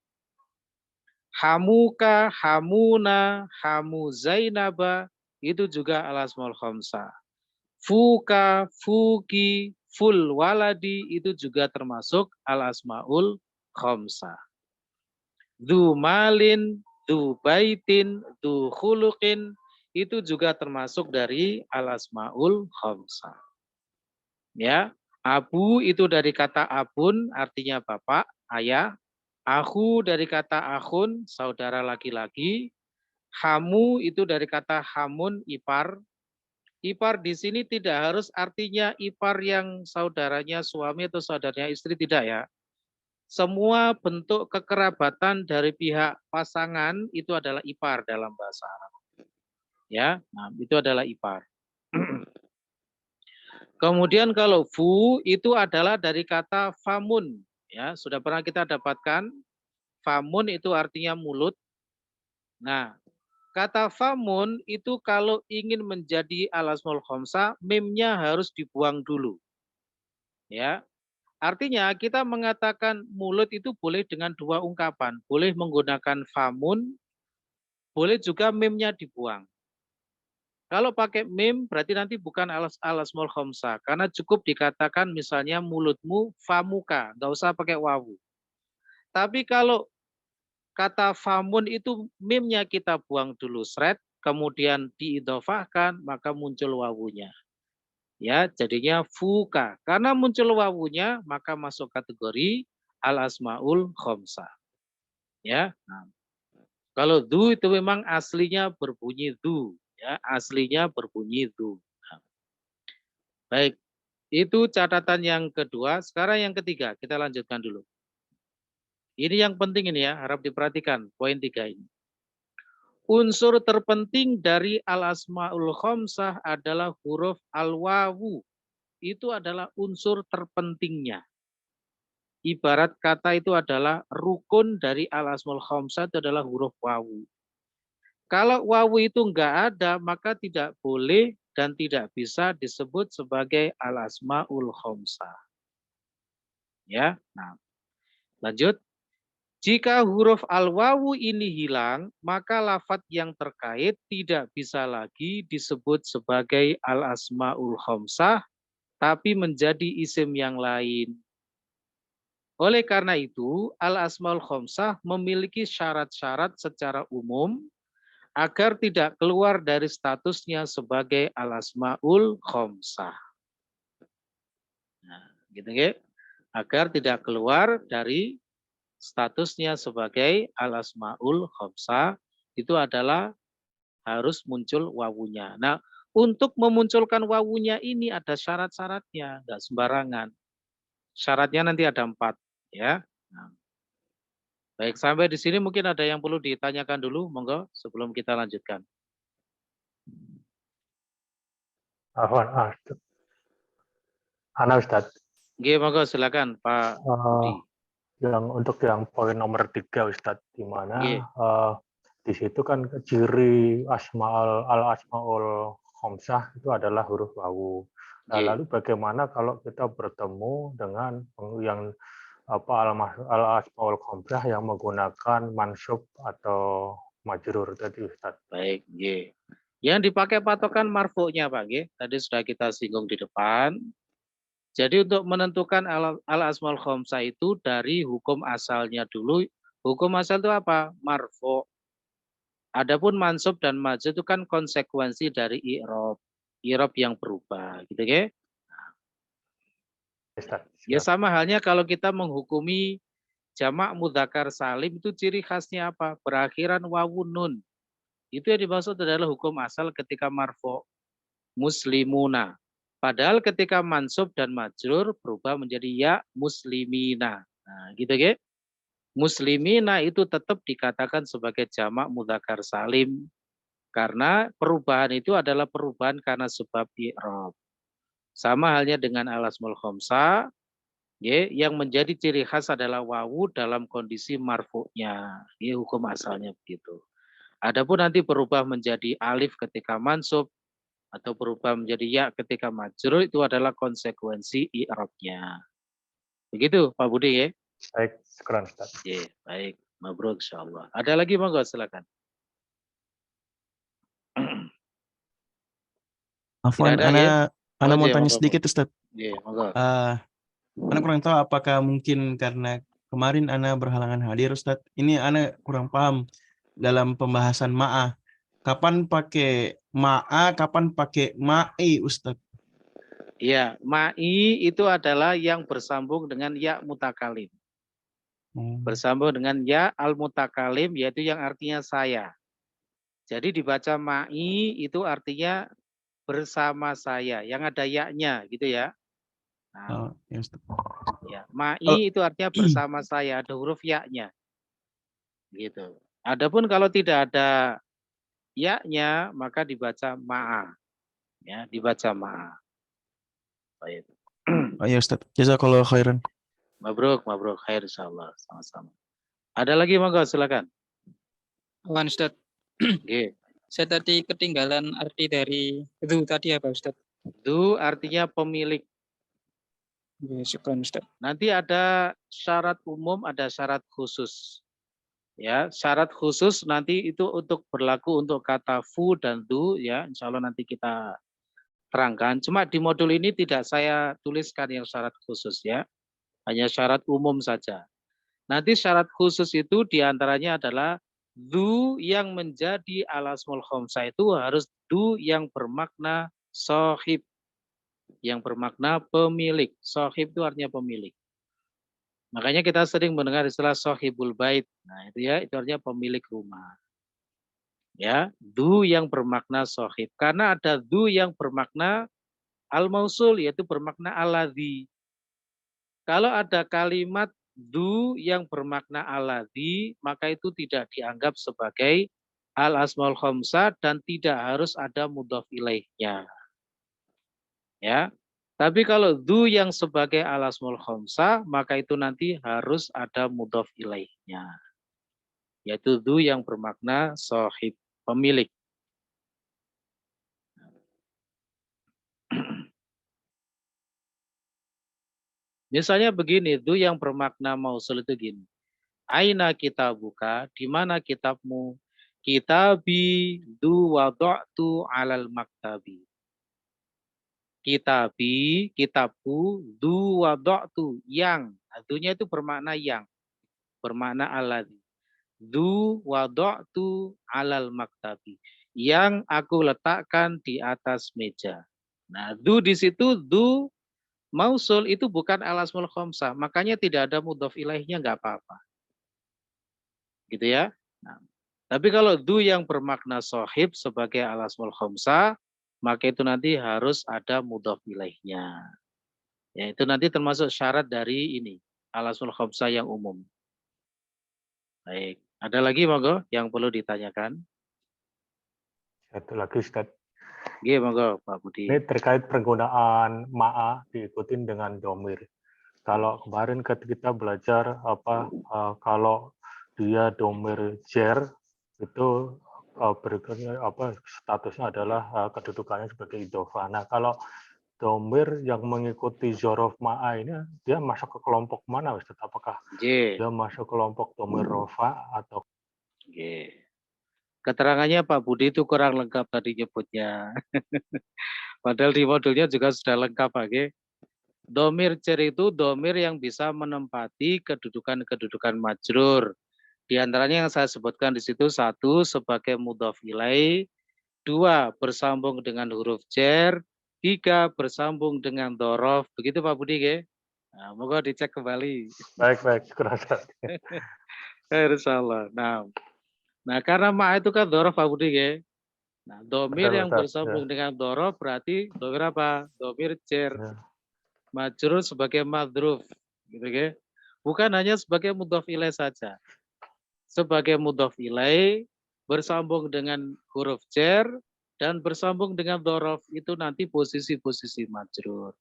Hamuka, hamuna, hamu Zainaba, itu juga al-asmaul khamsah. Fuka, fuki, ful waladi, itu juga termasuk al-asmaul khamsah. Du malin, du baitin, du khuluqin, itu juga termasuk dari al-asmaul khamsah. Ya, abu itu dari kata abun, artinya bapak, ayah. Akhu dari kata akhun, saudara laki-laki. Hamu itu dari kata hamun, ipar. Ipar di sini tidak harus artinya ipar yang saudaranya suami atau saudaranya istri, tidak ya. Semua bentuk kekerabatan dari pihak pasangan itu adalah ipar dalam bahasa Arab. Ya, nah, itu adalah ipar. Kemudian kalau fu itu adalah dari kata famun, ya, sudah pernah kita dapatkan. Famun itu artinya mulut. Nah, kata famun itu kalau ingin menjadi al-asmaul khamsah, mimnya harus dibuang dulu. Ya. Artinya kita mengatakan mulut itu boleh dengan dua ungkapan, boleh menggunakan famun, boleh juga mimnya dibuang. Kalau pakai mim berarti nanti bukan al-asmaul khamsah, karena cukup dikatakan misalnya mulutmu famuka, nggak usah pakai wawu. Tapi kalau kata famun itu mimnya kita buang dulu seret, kemudian diidhofahkan, maka muncul wawunya. Ya, jadinya fuka. Karena muncul wawunya, maka masuk kategori al-asmaul khamsah. Ya. Nah, kalau du itu memang aslinya berbunyi du, ya, aslinya berbunyi du. Nah, baik. Itu catatan yang kedua. Sekarang yang ketiga, kita lanjutkan dulu. Ini yang penting ini ya, harap diperhatikan poin 3 ini. Unsur terpenting dari al-asmaul khamsah adalah huruf al-wawu. Itu adalah unsur terpentingnya. Ibarat kata itu adalah rukun dari al-asmaul khamsah, itu adalah huruf wawu. Kalau wawu itu enggak ada, maka tidak boleh dan tidak bisa disebut sebagai al-asmaul khamsah. Ya, nah, lanjut. Jika huruf al-wawu ini hilang, maka lafadz yang terkait tidak bisa lagi disebut sebagai al-asmaul khamsah, tapi menjadi isim yang lain. Oleh karena itu, al-asmaul khamsah memiliki syarat-syarat secara umum agar tidak keluar dari statusnya sebagai al-asmaul khamsah. Nah, gitu ya. Agar tidak keluar dari statusnya sebagai al-asmaul khamsah, itu adalah harus muncul wawunya. Nah, untuk memunculkan wawunya ini ada syarat-syaratnya, enggak sembarangan. Syaratnya nanti ada 4, ya. Nah, baik, sampai di sini mungkin ada yang perlu ditanyakan dulu, monggo sebelum kita lanjutkan. Ana Ustaz. Nggih, monggo silakan Pak Budi. Untuk yang poin nomor 3 Ustaz, di mana Nggih. di situ kan ciri al-asmaul khamsah itu adalah huruf wawu. Nah, Nggih. lalu bagaimana kalau kita bertemu dengan yang al-asmaul khamsah yang menggunakan mansub atau majrur tadi Ustaz? Baik, nggih. Yang dipakai patokan marfu'nya Pak nggih. Tadi sudah kita singgung di depan. Jadi untuk menentukan al-asmaul khamsah itu dari hukum asalnya dulu. Hukum asal itu apa? Marfu'. Adapun mansub dan majrur itu kan konsekuensi dari i'rab. I'rab yang berubah, gitu ya. Ya sama halnya kalau kita menghukumi jamak mudzakkar salim itu ciri khasnya apa? Berakhiran wawun nun. Itu yang dimaksud adalah hukum asal ketika marfu'. Muslimuna. Padahal ketika mansub dan majrur berubah menjadi ya muslimina. Nah, gitu ya. Muslimina itu tetap dikatakan sebagai jamak mudzakkar salim karena perubahan itu adalah perubahan karena sebab i'rab. Sama halnya dengan al-asmaul khamsah, yang menjadi ciri khas adalah wawu dalam kondisi marfu'nya. Ini hukum asalnya begitu. Adapun nanti berubah menjadi alif ketika mansub atau berubah menjadi ya ketika majrur itu adalah konsekuensi i'rabnya. Begitu Pak Budi ya? Baik, sekarang Ustaz. Baik, mabruk insyaallah. Ada lagi monggo silakan. Afwan, ana mau tanya sedikit Ustaz. Monggo. Ana kurang tahu apakah mungkin karena kemarin ana berhalangan hadir Ustaz. Ini ana kurang paham dalam pembahasan ma'ah. Kapan pakai ma'a, kapan pakai ma'i Ustaz? Iya, ma'i itu adalah yang bersambung dengan ya mutakalim. Bersambung dengan ya al-mutakalim yaitu yang artinya saya. Jadi dibaca ma'i itu artinya bersama saya, yang ada ya-nya gitu ya. Nah, ya, ma'i itu artinya bersama saya, ada huruf ya-nya. Gitu. Adapun kalau tidak ada ya-nya maka dibaca ma'a. Ya, dibaca ma'a. Baik. Ya Ustaz. Jazakallahu khairan. Mabruk khair insyaallah. Sama-sama. Ada lagi monggo silakan. Wan Ustaz. Saya tadi ketinggalan arti dari du tadi apa Ustaz? Du artinya pemilik. Syukran Ustaz. Nanti ada syarat umum, ada syarat khusus. Ya, syarat khusus nanti itu untuk berlaku untuk kata fu dan du ya, insyaallah nanti kita terangkan. Cuma di modul ini tidak saya tuliskan yang syarat khusus ya. Hanya syarat umum saja. Nanti syarat khusus itu diantaranya adalah du yang menjadi al-asmaul khamsah itu harus du yang bermakna sohib. Yang bermakna pemilik. Sohib itu artinya pemilik. Makanya kita sering mendengar istilah sohibul bait. Nah itu ya, itu artinya pemilik rumah. Ya, du yang bermakna sohib. Karena ada du yang bermakna al-mausul, yaitu bermakna alladzi. Kalau ada kalimat du yang bermakna alladzi, maka itu tidak dianggap sebagai al-asmaul khamsah dan tidak harus ada mudhof ilaihnya. Ya. Tapi kalau du yang sebagai al-asmaul khamsah, maka itu nanti harus ada mudhof ilaihnya. Yaitu du yang bermakna sahib, pemilik. Misalnya begini, du yang bermakna mausul itu gini. Aina kitabuka, di mana kitabmu? Kitabi du wada'tu alal maktabi. Kitabi, kitabku, du wada'tu, yang. Dunya itu bermakna yang. Bermakna alladzi. Du wada'tu alal maktabi. Yang aku letakkan di atas meja. Nah, du di situ, du mausul itu bukan al-asmaul khamsah, makanya tidak ada mudhof ilaihnya, nggak apa-apa. Gitu ya. Nah, tapi kalau du yang bermakna sahib sebagai al-asmaul khamsah, maka itu nanti harus ada mudhof ilaihnya. Ya, itu nanti termasuk syarat dari ini, al-asmaul khamsah yang umum. Baik, ada lagi monggo yang perlu ditanyakan? Satu lagi Ustaz. Nggih, monggo Pak Budi. Ini terkait penggunaan ma'a diikutin dengan domir. Kalau kemarin kita belajar kalau dia domir jer itu berikutnya statusnya adalah kedudukannya sebagai idhofah. Nah, kalau domir yang mengikuti zorof ma'a ini dia masuk ke kelompok mana, Ustaz? Apakah dia masuk kelompok domir rofa atau? Keterangannya Pak Budi itu kurang lengkap tadi nyebutnya. Padahal di modulnya juga sudah lengkap, Pak. Domir jer itu domir yang bisa menempati kedudukan-kedudukan majrur. Di antaranya yang saya sebutkan di situ, 1 sebagai mudhof ilaih, 2 bersambung dengan huruf jer, 3 bersambung dengan dhorof. Begitu Pak Budi, nggih? Nah, moga dicek kembali. Baik, kurang. Insyaallah. Nah, karena ma itu kan dhorof Pak Budi, nggih. Nah, domir yang bersambung dengan dhorof berarti domir apa? Domir jer. Majrur sebagai madruf, gitu nggih. Bukan hanya sebagai mudhof ilaih saja. Sebagai mudhof ilaih bersambung dengan huruf jer dan bersambung dengan dhorof itu nanti posisi-posisi majrur.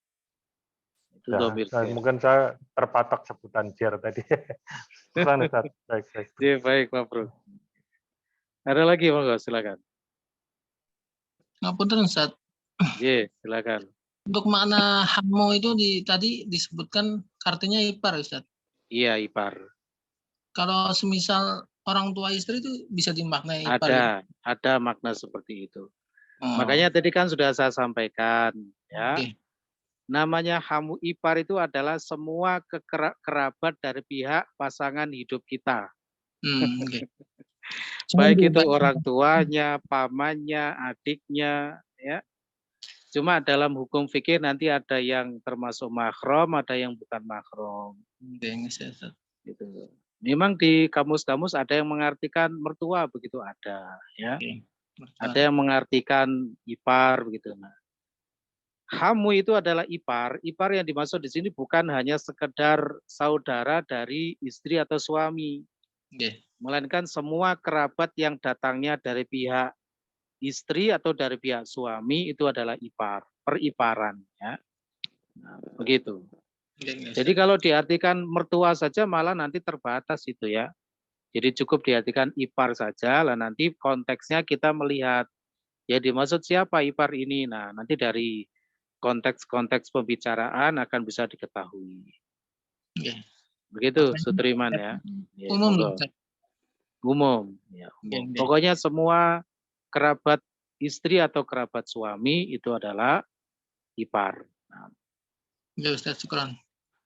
Itu domir jer. Mungkin saya terpatok sebutan jer tadi. Bukan, Ustaz. Baik. Baik, Pak Bro. Ada lagi, monggo, silakan. Ngapunten, Ustaz. Silakan. Untuk makna hamu itu tadi disebutkan artinya ipar, Ustaz. Iya, ipar. Kalau semisal orang tua istri itu bisa dimaknai ipar. Ada makna seperti itu. Makanya tadi kan sudah saya sampaikan, ya. Namanya hamu ipar itu adalah semua kerabat dari pihak pasangan hidup kita. Baik itu orang tuanya, pamannya, adiknya, ya. Cuma dalam hukum fikih nanti ada yang termasuk mahram, ada yang bukan mahram. Gitu. Memang di kamus-kamus ada yang mengartikan mertua, begitu ada, ya. Ada yang mengartikan ipar, begitu. Nah, hamu itu adalah ipar. Ipar yang dimaksud di sini bukan hanya sekedar saudara dari istri atau suami, melainkan semua kerabat yang datangnya dari pihak istri atau dari pihak suami itu adalah ipar, periparan, ya. Nah, begitu. Jadi kalau diartikan mertua saja malah nanti terbatas itu, ya. Jadi cukup diartikan ipar saja, lah nanti konteksnya kita melihat ya dimaksud siapa ipar ini. Nah, nanti dari konteks-konteks pembicaraan akan bisa diketahui. Begitu, Sutriman, ya. Umum. Umum, ya. Umum. Pokoknya semua kerabat istri atau kerabat suami itu adalah ipar. Nah. Ustaz, syukran.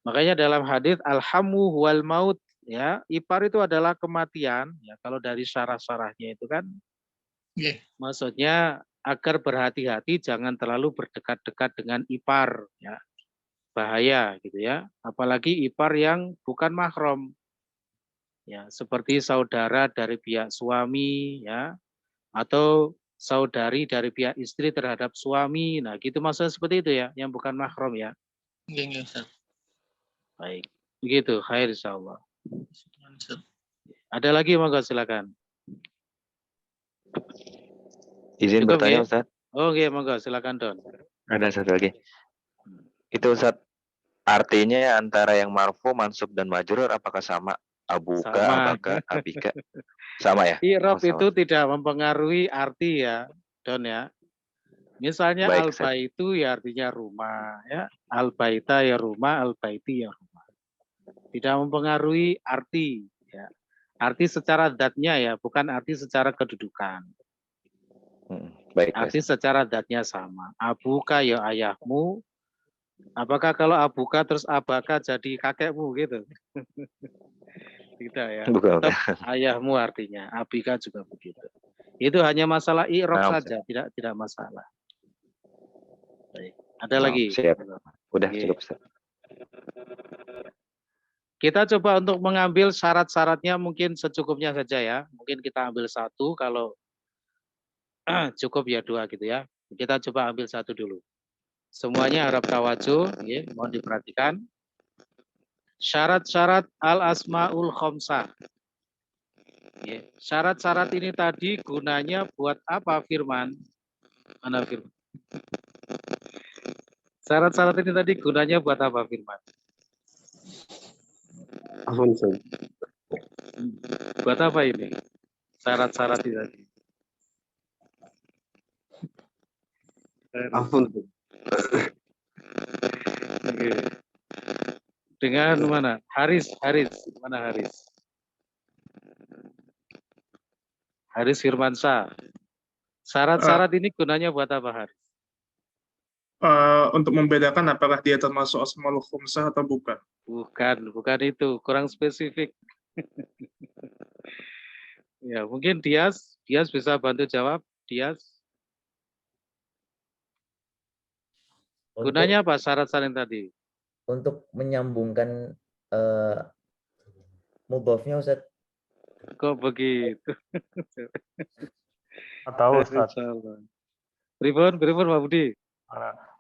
Makanya dalam hadis alhamu wal maut, ya, ipar itu adalah kematian, ya. Kalau dari syarah-syarahnya itu kan, maksudnya agar berhati-hati jangan terlalu berdekat-dekat dengan ipar, ya. Bahaya gitu, ya. Apalagi ipar yang bukan mahram, ya, seperti saudara dari pihak suami, ya, atau saudari dari pihak istri terhadap suami. Nah, gitu maksudnya seperti itu, ya, yang bukan mahram, ya. Baik, begitu. Khair, insyaallah. Ada lagi, monggo silakan. Izin Cukup, bertanya, ya? Ustaz. Oke, monggo silakan, Don. Ada satu lagi. Itu Ustaz, artinya antara yang marfu, mansub dan majrur apakah sama? Abuka, Sama. abaka, abika. Sama ya? I'rab Oh, sama. itu tidak mempengaruhi arti, ya, Don, ya. Misalnya Baik, al-baitu ya artinya rumah, ya. Al-baita ya rumah, al-baiti ya rumah. Tidak mempengaruhi arti, ya. Arti secara zatnya, ya, bukan arti secara kedudukan. Baik, arti secara zatnya sama. Abuka ya ayahmu. Apakah kalau abuka terus abaka jadi kakekmu gitu? Tidak, ya. Bukan. Tetap ayahmu artinya. Abika juga begitu. Itu hanya masalah i'rab saja, tidak masalah. Baik. Ada lagi? Siap. Udah cukup, Ustaz. Kita coba untuk mengambil syarat-syaratnya mungkin secukupnya saja, ya. Mungkin kita ambil satu, kalau cukup ya dua gitu, ya. Kita coba ambil satu dulu. Semuanya harap tawajuh, ya, mohon diperhatikan. Syarat-syarat al-asmaul khomsah. Ya, syarat-syarat ini tadi gunanya buat apa, Firman? Mana Firman? Syarat-syarat ini tadi gunanya buat apa, Firman? Afwan, Ustaz. Buat apa ini? Syarat-syarat ini tadi. Afwan. Oke. Dengan mana? Haris. Mana Haris? Haris Firmansyah. Syarat-syarat ini gunanya buat apa, Haris? Untuk membedakan apakah dia termasuk asmaul khomsah atau bukan. Bukan itu, kurang spesifik. Ya, mungkin Dias bisa bantu jawab, Dias. Gunanya apa syarat-syarat tadi? Untuk menyambungkan mudhofnya, Ustaz. Kok begitu? Atau Ustaz, Pripun Pak Budi?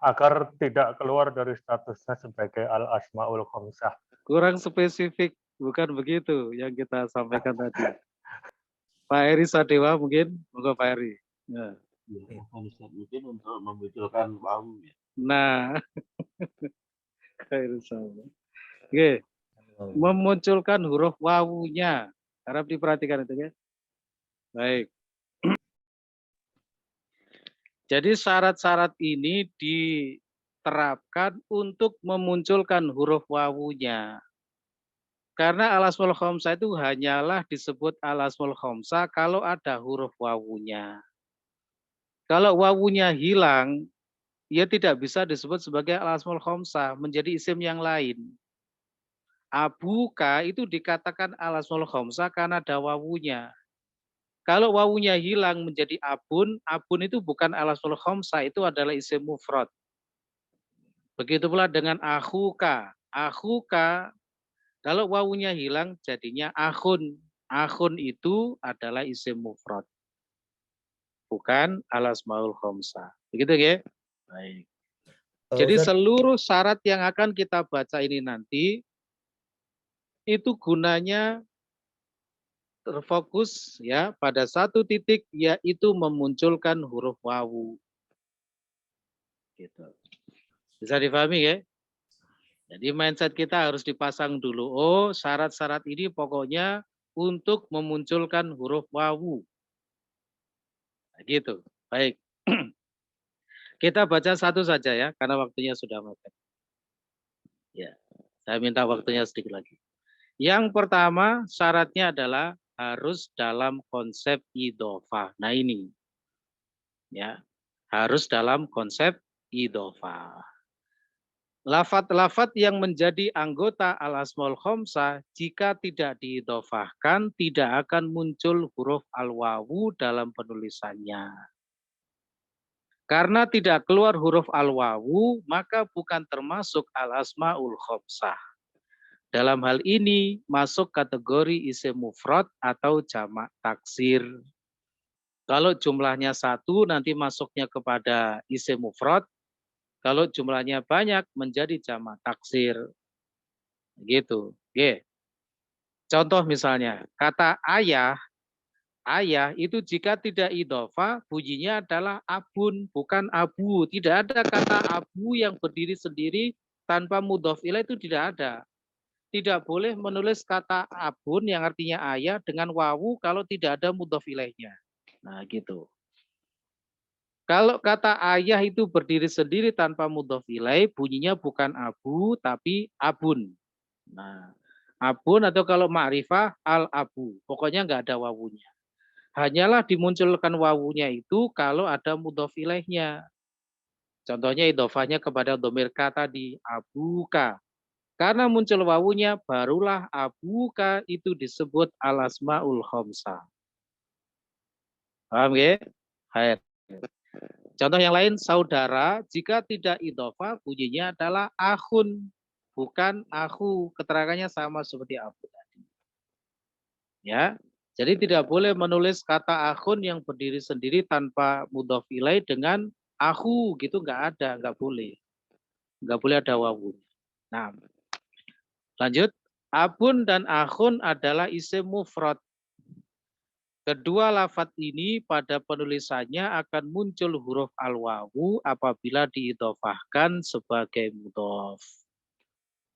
agar tidak keluar dari statusnya sebagai al-asmaul khomsah. Kurang spesifik, bukan begitu yang kita sampaikan tadi. Pak Eri Sadewa mungkin, monggo Pak Eri. Ya. Mungkin untuk memunculkan wawu ya. Nah, oke, memunculkan huruf wawunya. Harap diperhatikan itu ya. Baik. Jadi syarat-syarat ini diterapkan untuk memunculkan huruf wawunya. Karena al-asmaul khomsah itu hanyalah disebut al-asmaul khomsah kalau ada huruf wawunya. Kalau wawunya hilang, ia tidak bisa disebut sebagai al-asmaul khomsah, menjadi isim yang lain. Abuka itu dikatakan al-asmaul khomsah karena ada wawunya. Kalau wawunya hilang menjadi abun itu bukan al-asmaul khomsah, itu adalah isim mufrad. Begitu pula dengan akhuka. Akhuka, kalau wawunya hilang jadinya akhun. Akhun itu adalah isim mufrad, bukan al-asmaul khomsah. Begitu ya? Baik. Jadi seluruh syarat yang akan kita baca ini nanti, itu gunanya terfokus ya pada satu titik, yaitu memunculkan huruf wawu. Gitu. Bisa dipahami ya? Jadi mindset kita harus dipasang dulu. Oh, syarat-syarat ini pokoknya untuk memunculkan huruf wawu. Nah, gitu. Baik. Kita baca satu saja ya, karena waktunya sudah mepet. Ya, saya minta waktunya sedikit lagi. Yang pertama syaratnya adalah harus dalam konsep idhofah. Nah ini, ya, harus dalam konsep idhofah. Lafat-lafat yang menjadi anggota al-asmaul khomsah jika tidak diidhofahkan tidak akan muncul huruf al-wawu dalam penulisannya. Karena tidak keluar huruf al-wawu, maka bukan termasuk al-asmaul khomsah. Dalam hal ini masuk kategori isim mufrad atau jamak taksir. Kalau jumlahnya satu nanti masuknya kepada isim mufrad. Kalau jumlahnya banyak menjadi jamak taksir. Gitu. Oke. Contoh misalnya kata ayah. Ayah itu jika tidak idhofah bunyinya adalah abun, bukan abu. Tidak ada kata abu yang berdiri sendiri tanpa mudhof ilaih, itu tidak ada. Tidak boleh menulis kata abun yang artinya ayah dengan wawu kalau tidak ada mudhof ilaihnya. Nah gitu. Kalau kata ayah itu berdiri sendiri tanpa mudhof ilaih, bunyinya bukan abu tapi abun. Nah, abun atau kalau ma'rifah al-abu. Pokoknya nggak ada wawunya. Hanyalah dimunculkan wawunya itu kalau ada mudhof ilaihnya. Contohnya idhofahnya kepada dhamir ka tadi, abuka. Karena muncul wawunya, barulah abuka itu disebut al-asmaul khomsah. Paham ya? Hai. Contoh yang lain, saudara, jika tidak idhofah, bunyinya adalah akhun, bukan akhu. Keterangannya sama seperti abu tadi. Ya, jadi tidak boleh menulis kata akhun yang berdiri sendiri tanpa mudhof ilaih dengan akhu, gitu nggak ada, nggak boleh. Nggak boleh ada wawu. Nah, lanjut, abun dan akhun adalah isim mufrad. Kedua lafat ini pada penulisannya akan muncul huruf al-wawu apabila diidhofahkan sebagai mudhof.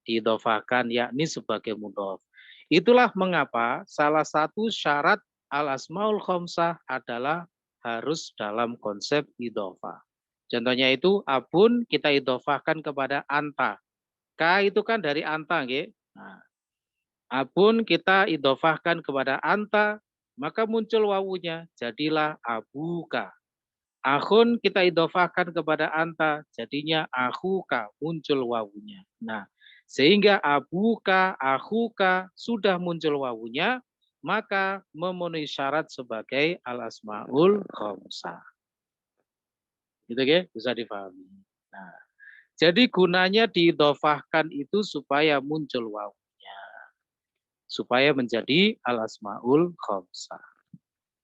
Diidhofahkan yakni sebagai mudhof. Itulah mengapa salah satu syarat al-asmaul khamsah adalah harus dalam konsep idhofah. Contohnya itu abun kita idhofahkan kepada anta. Ka itu kan dari anta, nggih. Nah, abun kita idhofahkan kepada anta, maka muncul wawunya, jadilah abuka. Akhun kita idhofahkan kepada anta, jadinya akhuka, muncul wawunya. Nah, sehingga abuka, akhuka sudah muncul wawunya, maka memenuhi syarat sebagai al-asmaul khamsah. Gitu ya, bisa dipahami. Nah, jadi gunanya diidhofahkan itu supaya muncul wawunya. Supaya menjadi al-asmaul khamsah.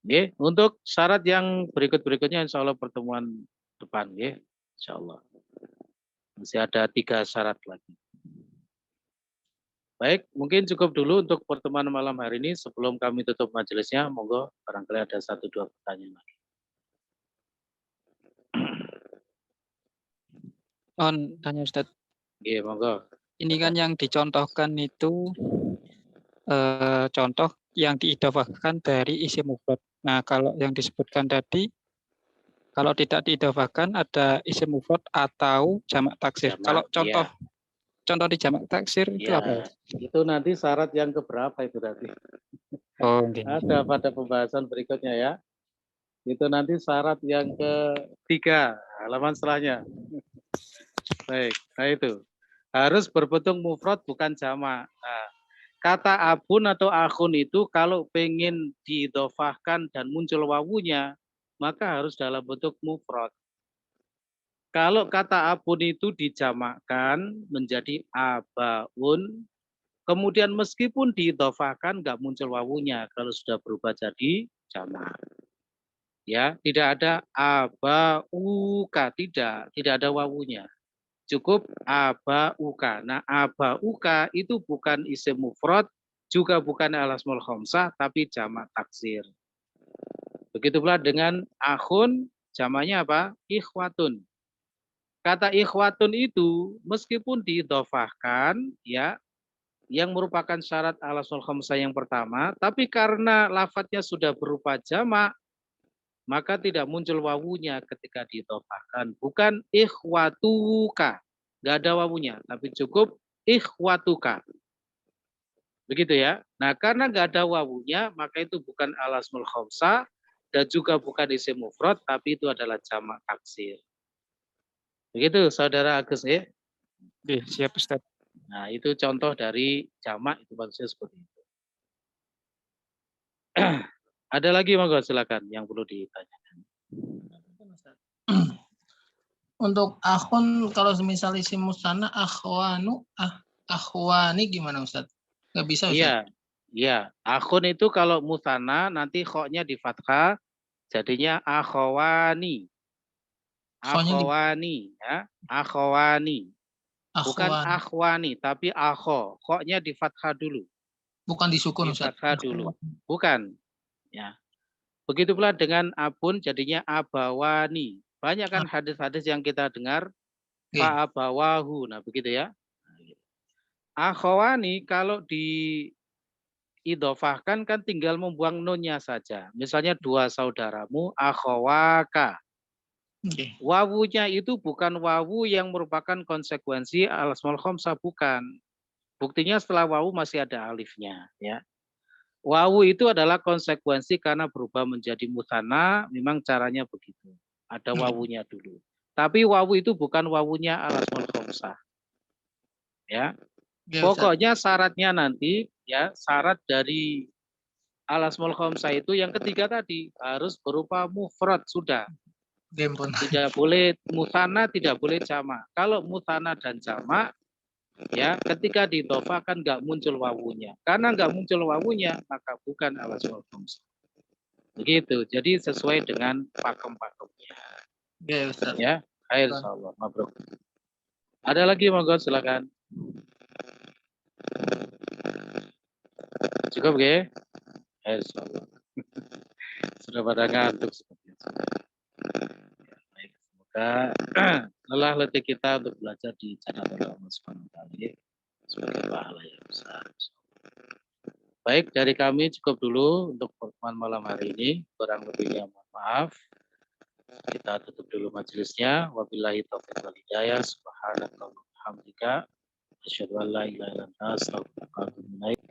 Oke, untuk syarat yang berikut-berikutnya insya Allah pertemuan depan ya, insya Allah. Masih ada 3 syarat lagi. Baik, mungkin cukup dulu untuk pertemuan malam hari ini. Sebelum kami tutup majelisnya, monggo barangkali ada 1-2 pertanyaan lagi. Tanya Ustaz. Iya, monggo. Ini kan yang dicontohkan itu contoh yang diidhofahkan dari isim mufrad. Nah, kalau yang disebutkan tadi, kalau tidak diidhofahkan ada isim mufrad atau jamak taksir. Kalau contoh contoh di jamak taksir itu apa? Itu nanti syarat yang keberapa itu nanti? Oh, okay. Ada pada pembahasan berikutnya ya. Itu nanti syarat yang ketiga, halaman setelahnya. Baik, nah itu. Harus berbentuk mufrad bukan jamak. Nah, kata abun atau akhun itu kalau pengen diidhofahkan dan muncul wawunya, maka harus dalam bentuk mufrad. Kalau kata abun itu dijamakkan menjadi abaun, kemudian meskipun diidhofahkan nggak muncul wawunya kalau sudah berubah jadi jamak. Ya, tidak ada abauka, tidak ada wawunya. Cukup abauka. Nah, abauka itu bukan isim mufrad, juga bukan al-asmaul khamsah, tapi jamak taksir. Begitu pula dengan akhun, jamaknya apa? Ikhwatun. Kata ikhwatun itu meskipun diidhofahkan, ya, yang merupakan syarat al-asmaul khamsah yang pertama, tapi karena lafadznya sudah berupa jamak, maka tidak muncul wawunya ketika diidhofahkan. Bukan ikhwatuka, nggak ada wawunya, tapi cukup ikhwatuka. Begitu ya. Nah, karena nggak ada wawunya, maka itu bukan al-asmaul khamsah dan juga bukan isim mufrad, tapi itu adalah jamak taksir. Begitu, Saudara Agus ya? Siap, Ustaz. Nah, itu contoh dari jamak itu maksudnya seperti itu. Ada lagi monggo silakan yang perlu ditanyakan. Untuk akhun kalau semisal isim musanna akhwanu akhwani gimana Ustaz? Nggak bisa Ustaz? Iya. Iya, akhun itu kalau musanna nanti khoknya di fathah jadinya akhwani. Akhwani ya, akhwani. Bukan akhwani tapi akho. Khoknya di fathah dulu. Bukan disukun Ustaz. Di fathah dulu. Bukan. Ya. Begitu pula dengan abun jadinya abawani. Banyak kan hadis-hadis yang kita dengar fa abawahu. Nah, begitu ya. Akhwani kalau diidhofahkan kan tinggal membuang nunnya saja. Misalnya 2 saudaramu akhwaka. Wawunya itu bukan wawu yang merupakan konsekuensi al-asmaul khamsah, bukan. Buktinya setelah wawu masih ada alifnya, ya. Wawu itu adalah konsekuensi karena berubah menjadi musanna, memang caranya begitu. Ada wawunya dulu. Tapi wawu itu bukan wawunya al-asmaul khamsah. Ya. Pokoknya syaratnya nanti ya, syarat dari al-asmaul khamsah itu yang ketiga tadi harus berupa mufrad sudah. Tidak boleh musanna, tidak boleh jamak. Kalau musanna dan jamak ya, ketika diidhofahkan nggak muncul wawunya. Karena nggak muncul wawunya, maka bukan al-asmaul khamsah. Begitu. Jadi sesuai dengan pakem-pakemnya. Ya, Ustaz. Ya, khair insyaallah. Mabruk. Ada lagi monggo silakan. Cukup nggih? Khair insyaallah. sudah pada ngantuk seperti itu. Ya, baik, semoga lelah letih kita untuk belajar di channel Allah Subhanahu wa taala sebagai pahala yang besar. Baik, dari kami cukup dulu untuk pertemuan malam hari ini. Kurang lebihnya mohon maaf. Kita tutup dulu majelisnya. Wabillahi taufiq wal hidayah. Subhanallah walhamdulillah. Asyhadu an la ilaha illa anta astaghfiruka wa atubu ilaik.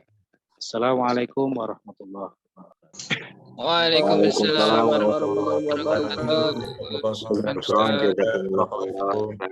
Assalamualaikum warahmatullahi wabarakatuh. Waalaikumsalam warahmatullahi wabarakatuh. Waalaikumsalam warahmatullahi wabarakatuh.